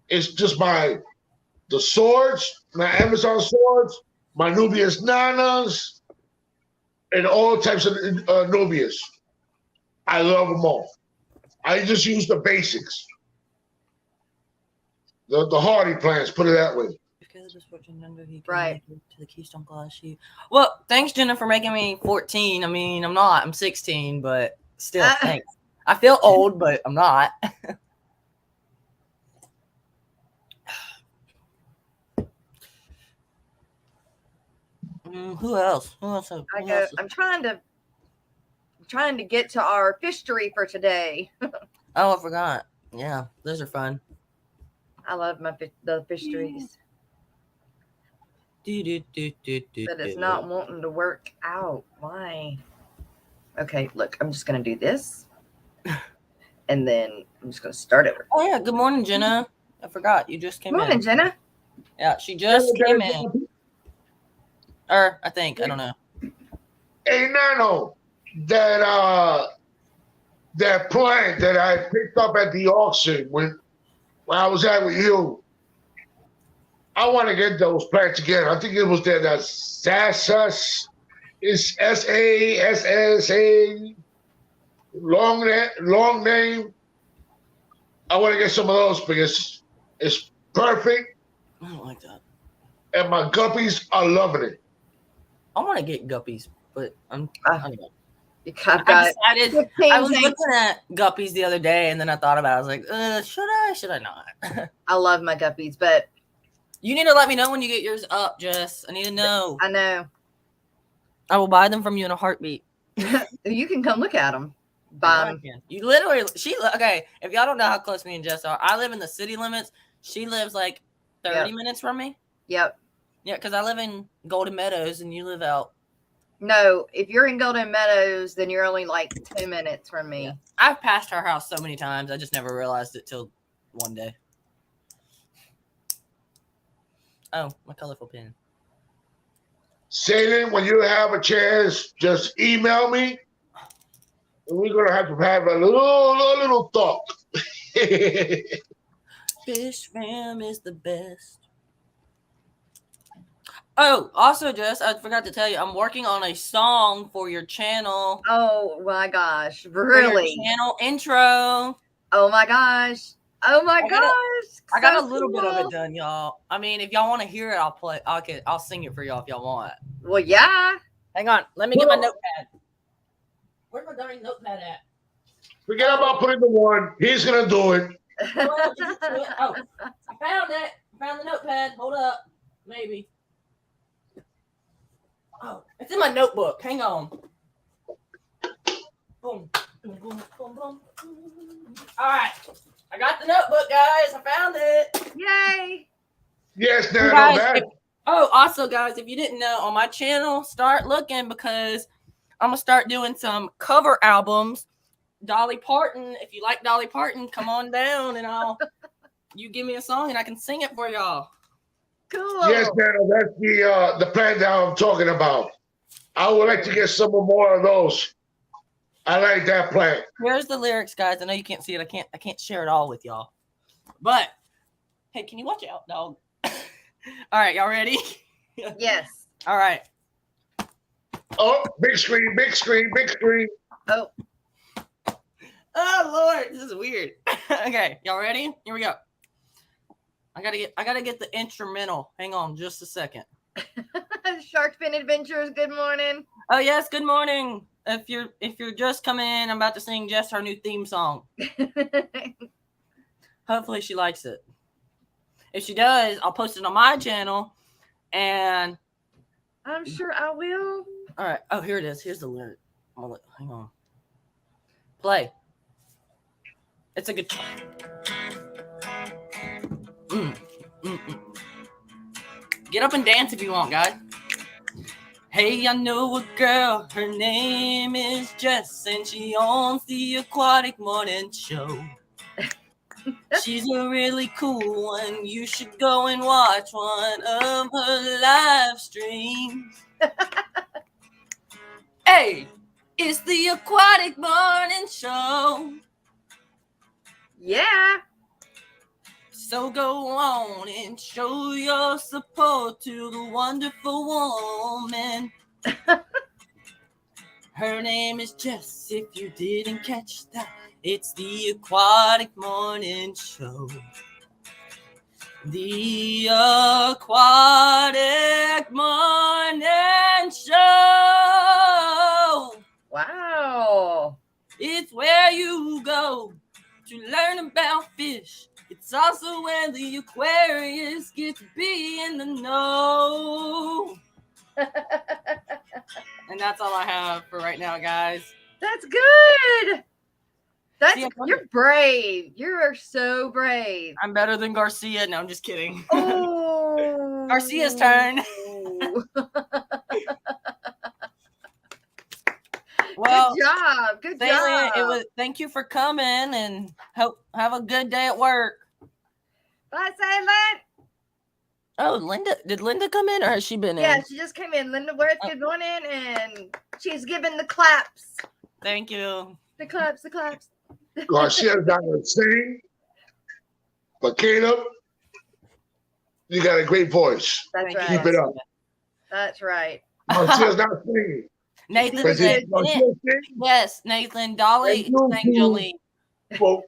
is just the swords, my Amazon swords, my Nubius nanas, and all types of Nubius. I love them all. I just use the basics. The hardy plants, put it that way. Right. To the Keystone Glass sheet. Well, thanks, Jenna, for making me 14. I mean, I'm not. I'm 16, but still, thanks. I feel old, but I'm not. Who else? I'm trying to get to our fishery for today. Oh, I forgot. Yeah, those are fun. I love the fisheries. But it's not wanting to work out. Why? Okay, look, I'm just gonna do this, and then I'm just gonna start it. Oh yeah, good morning, Jenna. I forgot you just came in. Good morning, Jenna. Yeah, she just came in. Or I think, I don't know. Hey, Nano, that plant that I picked up at the auction when I was out with you, I want to get those plants again. I think it was that Sassus, it's SASSA, long name. I want to get some of those because it's perfect. I don't like that. And my guppies are loving it. I want to get guppies, but I don't know. I decided I was looking at guppies the other day, and then I thought about it. I was like, should I not? I love my guppies, but you need to let me know when you get yours up, Jess. I need to know. I know. I will buy them from you in a heartbeat. You can come look at them. Buy them. You literally, okay, if y'all don't know how close me and Jess are, I live in the city limits. She lives like 30 minutes from me. Yep. Yeah, because I live in Golden Meadows and you live out. No, if you're in Golden Meadows, then you're only like 2 minutes from me. Yeah. I've passed her house so many times. I just never realized it till one day. Oh, my colorful pen. Satan, when you have a chance, just email me. And we're going to have a little talk. Fish fam is the best. Oh, also, Jess, I forgot to tell you, I'm working on a song for your channel. Oh my gosh, really? Channel intro. Oh my gosh. Oh my gosh. I got a little bit of it done, y'all. I mean, if y'all want to hear it, I'll sing it for y'all if y'all want. Well, yeah. Hang on, let me get my notepad. Where's my darn notepad at? Forget about putting the one. He's gonna do it. Oh, I found it. I found the notepad. Hold up, maybe. Oh, it's in my notebook. Hang on. Boom, boom, boom, boom, boom. All right, I got the notebook, guys. I found it. Yay! Yes, now also, guys, if you didn't know, on my channel, start looking because I'm gonna start doing some cover albums. Dolly Parton, if you like Dolly Parton, come on down and you give me a song and I can sing it for y'all. Cool. Yes, Nano, that's the plan that I'm talking about. I would like to get some more of those. I like that plan. Here's the lyrics, guys. I know you can't see it. I can't share it all with y'all. But hey, can you watch out, dog? All right, y'all ready? Yes. All right. Oh, big screen, big screen, big screen. Oh. Oh Lord, this is weird. Okay, y'all ready? Here we go. I gotta get the instrumental. Hang on just a second. Shark Fin Adventures, good morning. Oh yes, good morning. If you're just coming in, I'm about to sing Jess her new theme song. Hopefully she likes it. If she does, I'll post it on my channel. And I'm sure I will. all right. Oh, here it is. Here's the lyric. Hang on. Play. It's a good song. Get up and dance if you want, guys. Hey, I know a girl. Her name is Jess, and she owns the Aquatic Morning Show. She's a really cool one. You should go and watch one of her live streams. Hey, it's the Aquatic Morning Show. Yeah. So go on and show your support to the wonderful woman. Her name is Jess, if you didn't catch that. It's the Aquatic Morning Show. The Aquatic Morning Show. Wow. It's where you go to learn about fish. It's also where the Aquarius get to be in the know. And that's all I have for right now, guys. That's good. See, You're brave. You are so brave. I'm better than Garcia. No, I'm just kidding. Oh. Garcia's turn. Well, good job. Thank you for coming, and have a good day at work. Bye, Silent. Oh, Linda, did Linda come in, or has she been in? Yeah, she just came in. Linda Worth, good morning, and she's giving the claps. Thank you. The claps. Garcia's not going to sing, but Caleb, you got a great voice. That's right. Keep it up. That's right. Garcia's not singing. Nathan But said, Garcia sing? yes, Nathan, Dolly, sang Jolie. Well,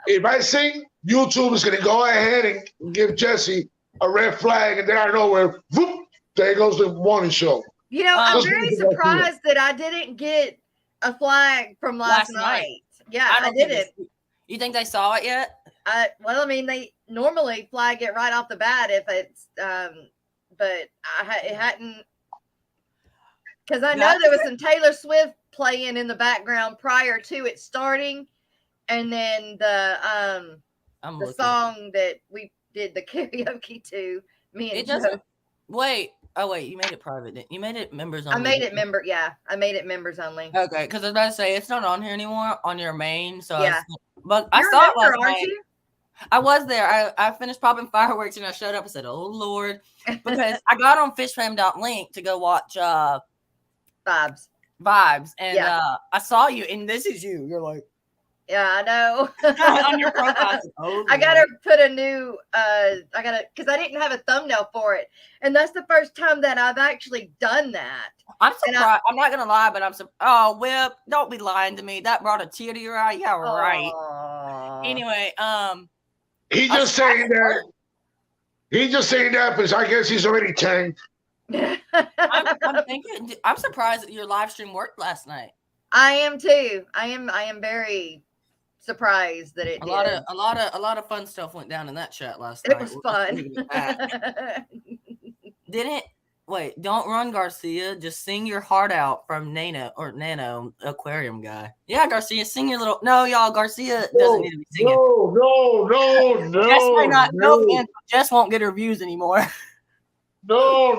if I sing, YouTube is going to go ahead and give Jesse a red flag, and then I know where, whoop, there goes the morning show. You know, I'm Just very listen to surprised that I didn't get a flag from last night. Yeah, I didn't. You think they saw it yet? Well, I mean, they normally flag it right off the bat if it's, but it hadn't, because I know there was some Taylor Swift playing in the background prior to it starting, and then the song that we did the karaoke to, me and Joe. Wait. Oh wait, you made it private. Didn't you? Made it members only. I made it members only. Okay, because I was about to say it's not on here anymore on your main. So yeah, but I saw it last aren't night. You? I was there. I finished popping fireworks and I showed up. I said, "Oh Lord," because I got on fishfam.link to go watch Vibes, and I saw you, and this is you. You're like, yeah, I know. On your profile. Oh, I gotta put a new because I didn't have a thumbnail for it, and that's the first time that I've actually done that. I'm surprised. I'm not gonna lie, but I'm surprised. Oh, Whip, don't be lying to me. That brought a tear to your eye. Yeah, right. Anyway, he's just saying that. He's just saying that because I guess he's already tanked. I'm surprised that your live stream worked last night. I am too. I am very surprised that it did. A lot of fun stuff went down in that chat last night. It was fun. Didn't wait, don't run, Garcia. Just sing your heart out from Nano Aquarium guy. Yeah, Garcia, sing your little. No, y'all, Garcia doesn't need to be singing. No. Jess won't get her views anymore. No.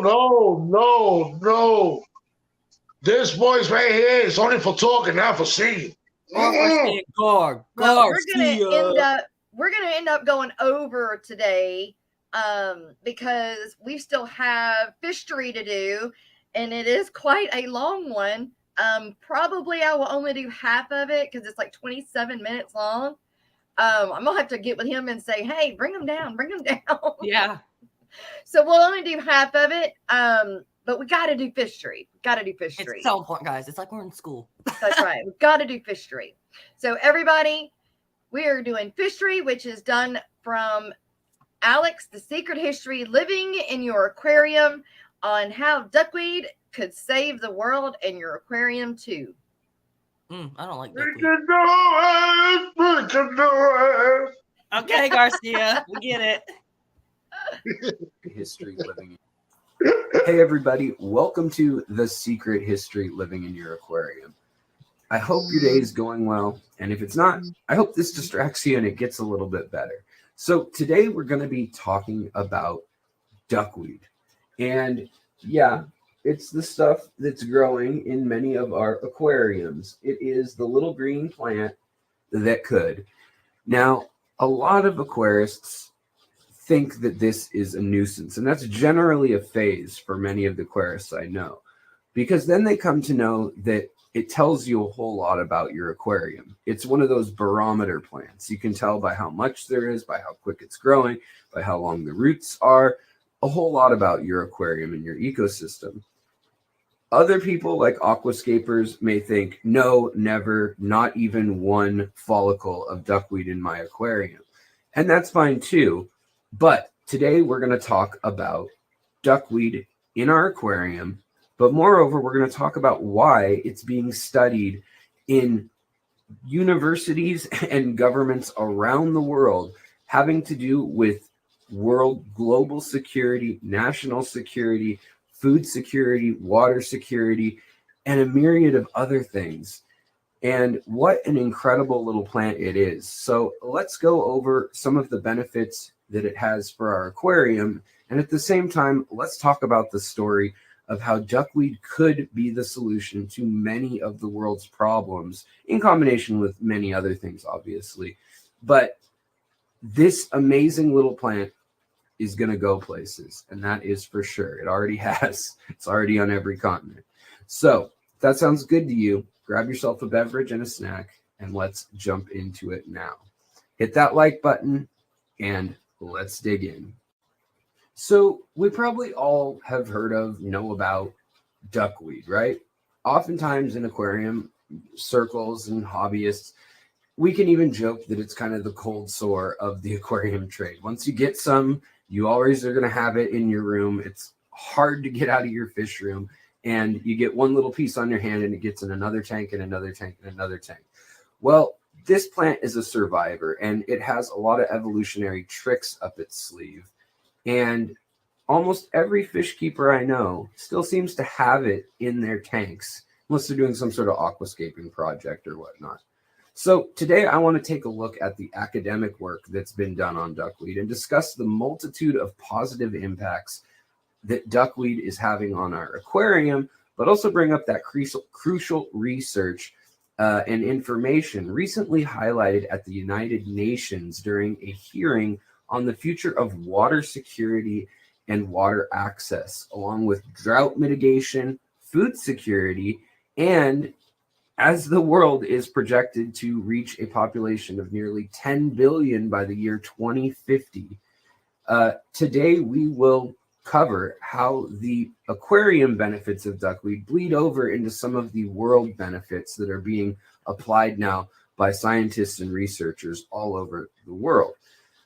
This voice right here is only for talking, not for singing. We're gonna end up going over today because we still have fishery to do, and it is quite a long one. Probably I will only do half of it because it's like 27 minutes long. I'm gonna have to get with him and say, hey, bring them down. Yeah. So we'll only do half of it. But we got to do fishery. It's so important, guys. It's like we're in school. That's right. We've got to do fishery. So everybody, we are doing fishery, which is done from Alex, the secret history living in your aquarium on how duckweed could save the world and your aquarium too. I don't like We duckweed. can do it. We can do it. Okay, Garcia, we get it. History living. Hey everybody, welcome to The Secret History Living in Your Aquarium. I hope your day is going well, and if it's not, I hope this distracts you and it gets a little bit better. So today we're going to be talking about duckweed. And yeah, it's the stuff that's growing in many of our aquariums. It is the little green plant that could. Now, a lot of aquarists think that this is a nuisance, and that's generally a phase for many of the aquarists I know, because then they come to know that it tells you a whole lot about your aquarium. It's one of those barometer plants. You can tell by how much there is, by how quick it's growing, by how long the roots are, a whole lot about your aquarium and your ecosystem. Other people, like aquascapers, may think, no, never, not even one follicle of duckweed in my aquarium. And that's fine too. But today we're going to talk about duckweed in our aquarium. But moreover, we're going to talk about why it's being studied in universities and governments around the world, having to do with world global security, national security, food security, water security, and a myriad of other things. And what an incredible little plant it is. So let's go over some of the benefits that it has for our aquarium. And at the same time, let's talk about the story of how duckweed could be the solution to many of the world's problems, in combination with many other things, obviously. But this amazing little plant is going to go places, and that is for sure. It already has. It's already on every continent. So if that sounds good to you, grab yourself a beverage and a snack, and let's jump into it now. Hit that like button, and let's dig in. So we probably all have heard of, know about duckweed, right? Oftentimes in aquarium circles and hobbyists, we can even joke that it's kind of the cold sore of the aquarium trade. Once you get some, you always are going to have it in your room. It's hard to get out of your fish room, and you get one little piece on your hand and it gets in another tank and another tank and another tank. Well, this plant is a survivor, and it has a lot of evolutionary tricks up its sleeve. And almost every fish keeper I know still seems to have it in their tanks, unless they're doing some sort of aquascaping project or whatnot. So today I want to take a look at the academic work that's been done on duckweed and discuss the multitude of positive impacts that duckweed is having on our aquarium, but also bring up that crucial research and information recently highlighted at the United Nations during a hearing on the future of water security and water access, along with drought mitigation, food security, and as the world is projected to reach a population of nearly 10 billion by the year 2050. Today, we will cover how the aquarium benefits of duckweed bleed over into some of the world benefits that are being applied now by scientists and researchers all over the world.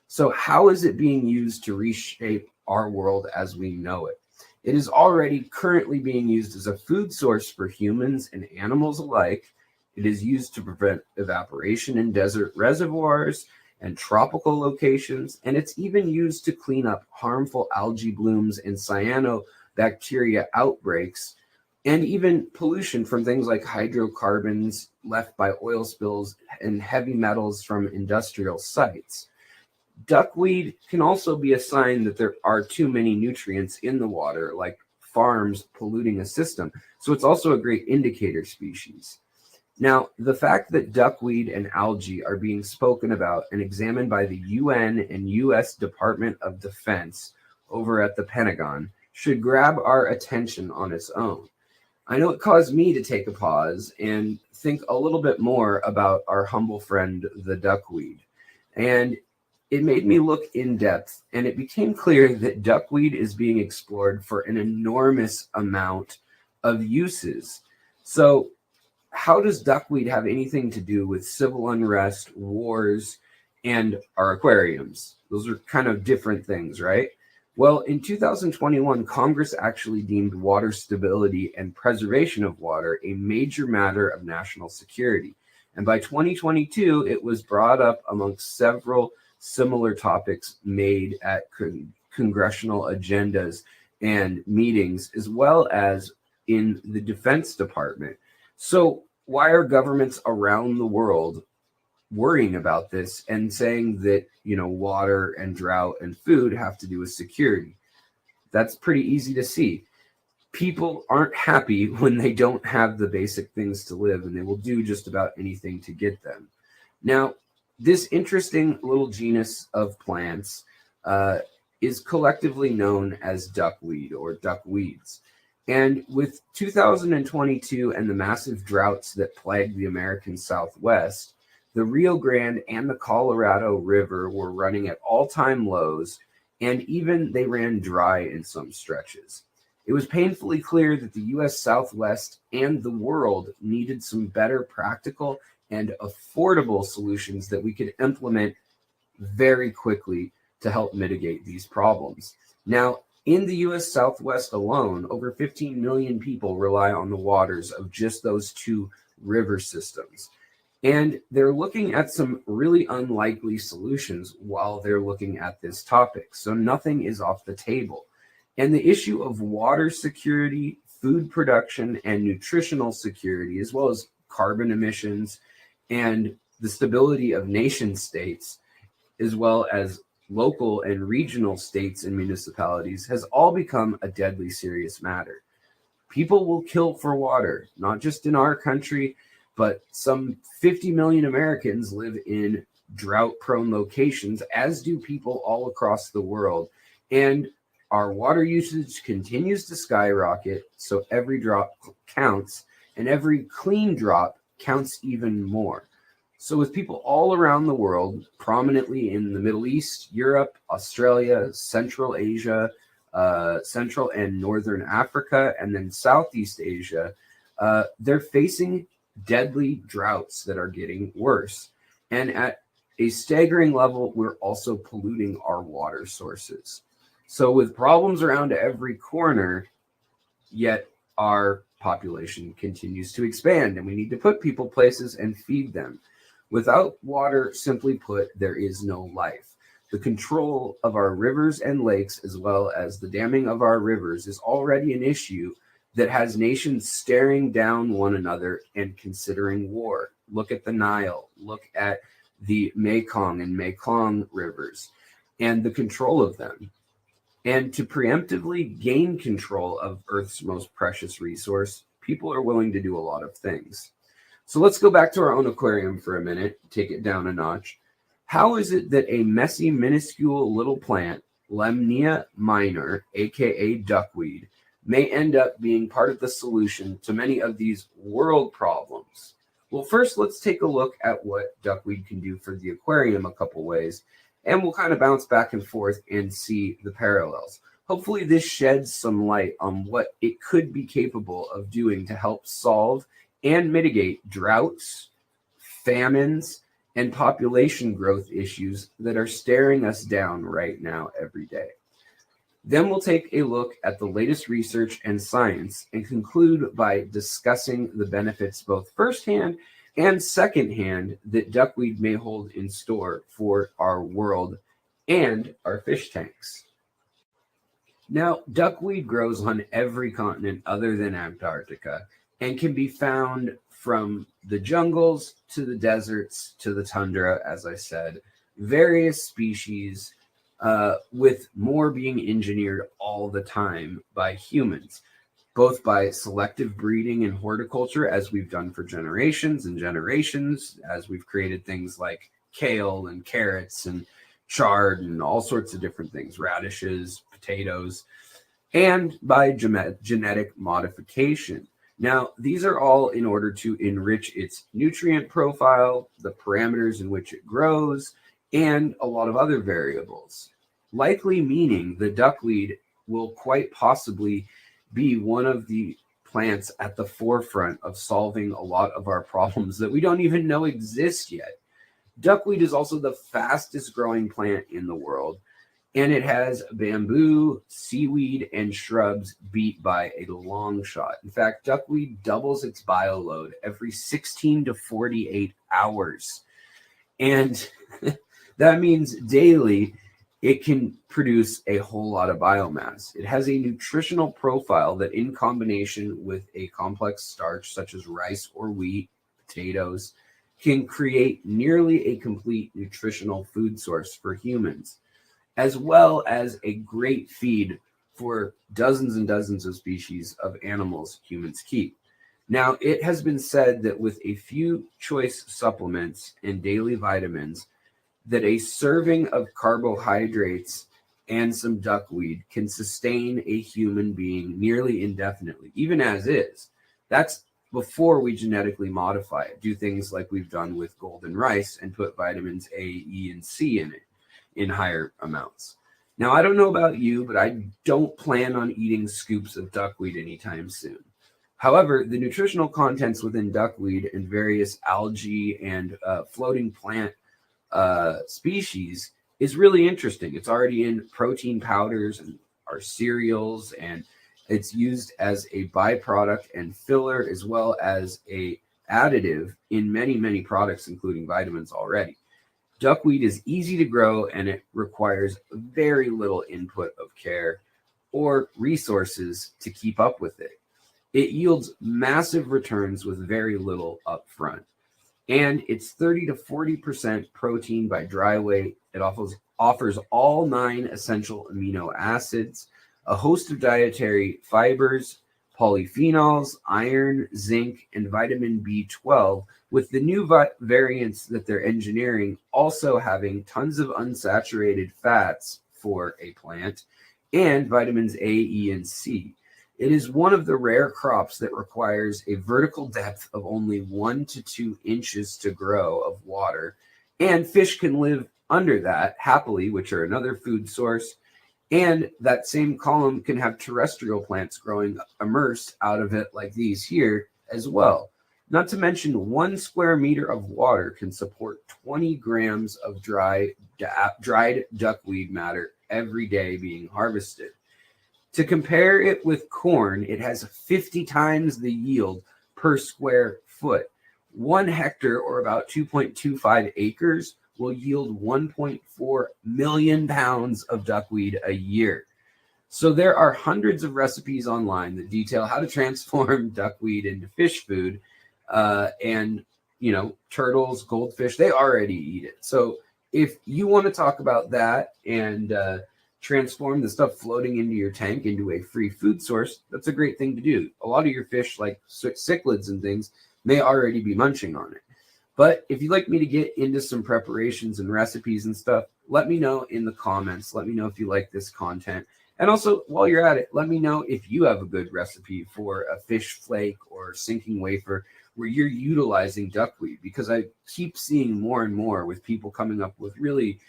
So how is it being used to reshape our world as we know it? It is already currently being used as a food source for humans and animals alike. It is used to prevent evaporation in desert reservoirs and tropical locations, and it's even used to clean up harmful algae blooms and cyanobacteria outbreaks, and even pollution from things like hydrocarbons left by oil spills and heavy metals from industrial sites. Duckweed can also be a sign that there are too many nutrients in the water, like farms polluting a system. So it's also a great indicator species. Now, the fact that duckweed and algae are being spoken about and examined by the UN and US Department of Defense over at the Pentagon should grab our attention on its own. I know it caused me to take a pause and think a little bit more about our humble friend, the duckweed. And it made me look in depth, and it became clear that duckweed is being explored for an enormous amount of uses. So how does duckweed have anything to do with civil unrest, wars, and our aquariums. Those are kind of different things, right? Well, in 2021, Congress actually deemed water stability and preservation of water a major matter of national security. And by 2022, it was brought up amongst several similar topics made at congressional agendas and meetings, as well as in the Defense Department. So why are governments around the world worrying about this and saying that, water and drought and food have to do with security? That's pretty easy to see. People aren't happy when they don't have the basic things to live, and they will do just about anything to get them. Now, this interesting little genus of plants is collectively known as duckweed or duckweeds. And with 2022 and the massive droughts that plagued the American Southwest, the Rio Grande and the Colorado River were running at all-time lows, and even they ran dry in some stretches. It was painfully clear that the U.S. Southwest and the world needed some better practical and affordable solutions that we could implement very quickly to help mitigate these problems. Now, in the U.S. Southwest alone, over 15 million people rely on the waters of just those two river systems. And they're looking at some really unlikely solutions while they're looking at this topic. So nothing is off the table. And the issue of water security, food production, and nutritional security, as well as carbon emissions and the stability of nation states, as well as local and regional states and municipalities, has all become a deadly serious matter. People will kill for water, not just in our country, but some 50 million Americans live in drought-prone locations, as do people all across the world. And our water usage continues to skyrocket, so every drop counts, and every clean drop counts even more. So with people all around the world, prominently in the Middle East, Europe, Australia, Central Asia, Central and Northern Africa, and then Southeast Asia, they're facing deadly droughts that are getting worse. And at a staggering level, we're also polluting our water sources. So with problems around every corner, yet our population continues to expand, and we need to put people places and feed them. Without water, simply put, there is no life. The control of our rivers and lakes, as well as the damming of our rivers, is already an issue that has nations staring down one another and considering war. Look at the Nile, look at the Mekong and Mekong rivers and the control of them. And to preemptively gain control of Earth's most precious resource, people are willing to do a lot of things. So let's go back to our own aquarium for a minute, take it down a notch. How is it that a messy, minuscule little plant, Lemnia minor, aka duckweed, may end up being part of the solution to many of these world problems? Well, first, let's take a look at what duckweed can do for the aquarium a couple ways, and we'll kind of bounce back and forth and see the parallels. Hopefully this sheds some light on what it could be capable of doing to help solve and mitigate droughts, famines, and population growth issues that are staring us down right now every day. Then we'll take a look at the latest research and science and conclude by discussing the benefits both firsthand and secondhand that duckweed may hold in store for our world and our fish tanks. Now, duckweed grows on every continent other than Antarctica and can be found from the jungles to the deserts to the tundra, as I said, various species, with more being engineered all the time by humans, both by selective breeding and horticulture, as we've done for generations and generations, as we've created things like kale and carrots and chard and all sorts of different things, radishes, potatoes, and by genetic modification. Now, these are all in order to enrich its nutrient profile, the parameters in which it grows, and a lot of other variables, likely meaning the duckweed will quite possibly be one of the plants at the forefront of solving a lot of our problems that we don't even know exist yet. Duckweed is also the fastest growing plant in the world, and it has bamboo, seaweed, and shrubs beat by a long shot. In fact, duckweed doubles its bioload every 16 to 48 hours. And that means daily it can produce a whole lot of biomass. It has a nutritional profile that, in combination with a complex starch such as rice or wheat, potatoes, can create nearly a complete nutritional food source for humans, as well as a great feed for dozens and dozens of species of animals humans keep. Now, it has been said that with a few choice supplements and daily vitamins, that a serving of carbohydrates and some duckweed can sustain a human being nearly indefinitely, even as is. That's before we genetically modify it, do things like we've done with golden rice and put vitamins A, E, and C in it in higher amounts. Now, I don't know about you, but I don't plan on eating scoops of duckweed anytime soon. However, the nutritional contents within duckweed and various algae and floating plant species is really interesting. It's already in protein powders and our cereals, and it's used as a byproduct and filler, as well as a additive in many, many products, including vitamins already. Duckweed is easy to grow, and it requires very little input of care or resources to keep up with it. It yields massive returns with very little upfront. And it's 30 to 40% protein by dry weight. It offers all 9 essential amino acids, a host of dietary fibers, polyphenols, iron, zinc, and vitamin B12, with the new variants that they're engineering also having tons of unsaturated fats for a plant and vitamins A, E, and C. It is one of the rare crops that requires a vertical depth of only 1 to 2 inches to grow of water, and fish can live under that happily, which are another food source. And that same column can have terrestrial plants growing immersed out of it, like these here as well. Not to mention 1 square meter of water can support 20 grams of dried duckweed matter every day being harvested. To compare it with corn, it has 50 times the yield per square foot. 1 hectare, or about 2.25 acres, will yield 1.4 million pounds of duckweed a year. So there are hundreds of recipes online that detail how to transform duckweed into fish food. And, you know, turtles, goldfish, they already eat it. So if you want to talk about that and transform the stuff floating into your tank into a free food source, that's a great thing to do. A lot of your fish, like cichlids and things, may already be munching on it. But if you'd like me to get into some preparations and recipes and stuff, let me know in the comments. Let me know if you like this content. And also, while you're at it, let me know if you have a good recipe for a fish flake or sinking wafer where you're utilizing duckweed, because I keep seeing more and more with people coming up with really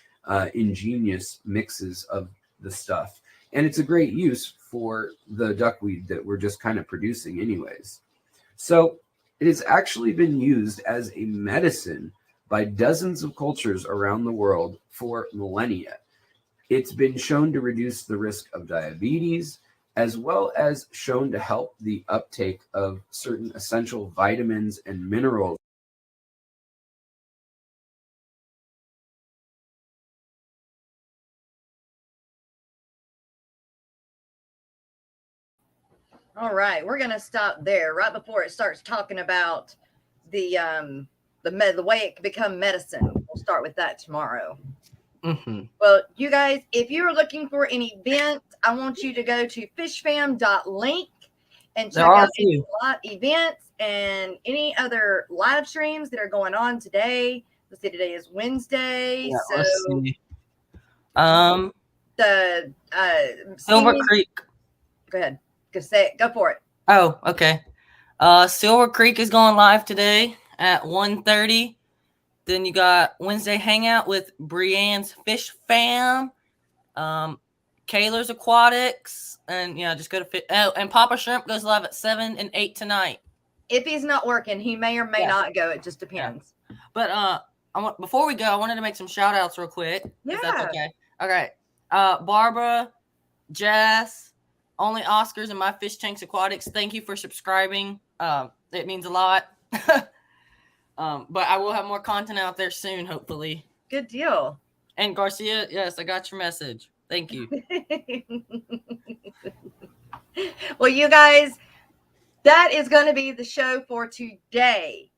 ingenious mixes of the stuff. And it's a great use for the duckweed that we're just kind of producing anyways. So it has actually been used as a medicine by dozens of cultures around the world for millennia. It's been shown to reduce the risk of diabetes, as well as shown to help the uptake of certain essential vitamins and minerals. All right, we're gonna stop there right before it starts talking about the way it can become medicine. We'll start with that tomorrow. Mm-hmm. Well, you guys, if you're looking for an event, I want you to go to fishfam.link and check out any live events and any other live streams that are going on today. Let's see, today is Wednesday. Yeah, so let's see. The Silver Creek. Go ahead. Go for it. Oh, okay. Silver Creek is going live today at 1:30. Then you got Wednesday Hangout with Brienne's Fish Fam, Kayla's Aquatics, and just go to and Papa Shrimp goes live at 7 and 8 tonight. If he's not working, he may or may not go. It just depends. Yeah. But before we go, I wanted to make some shout outs real quick. Yeah. If that's okay. Okay. Barbara, Jess, Only Oscars, and My Fish Tanks Aquatics. Thank you for subscribing. It means a lot. But I will have more content out there soon, hopefully. Good deal. And Garcia, yes, I got your message. Thank you. Well, you guys, that is going to be the show for today.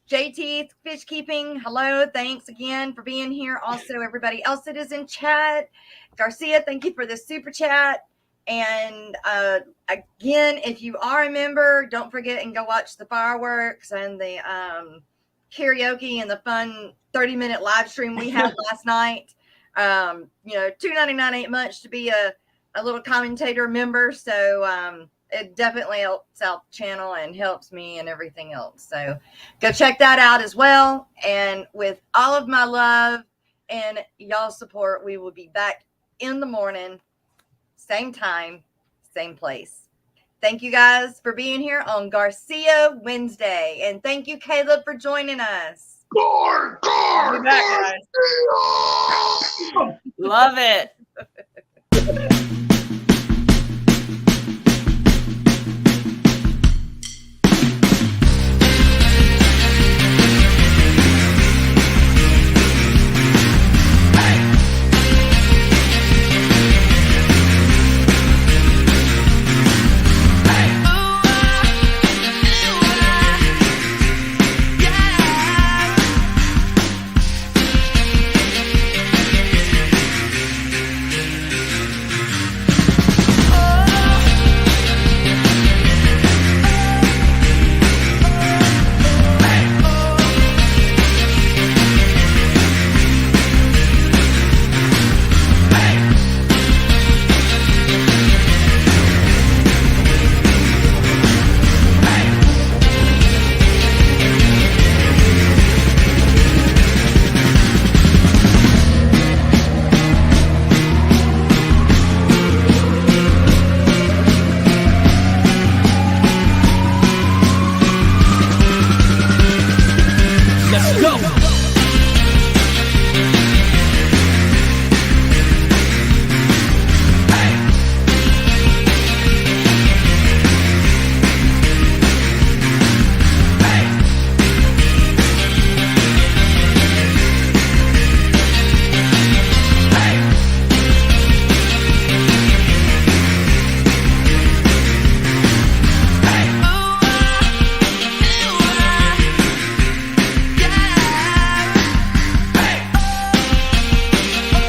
JT Fish Keeping, hello. Thanks again for being here. Also, everybody else that is in chat. Garcia, thank you for the super chat. And again, if you are a member, don't forget and go watch the fireworks and the karaoke and the fun 30-minute live stream we had last night. $2.99 ain't much to be a little commentator member. So it definitely helps out the channel and helps me and everything else. So go check that out as well. And with all of my love and y'all's support, we will be back in the morning, same time, same place. Thank you guys for being here on Garcia Wednesday. And thank you, Caleb, for joining us. Be back, guys. Love it.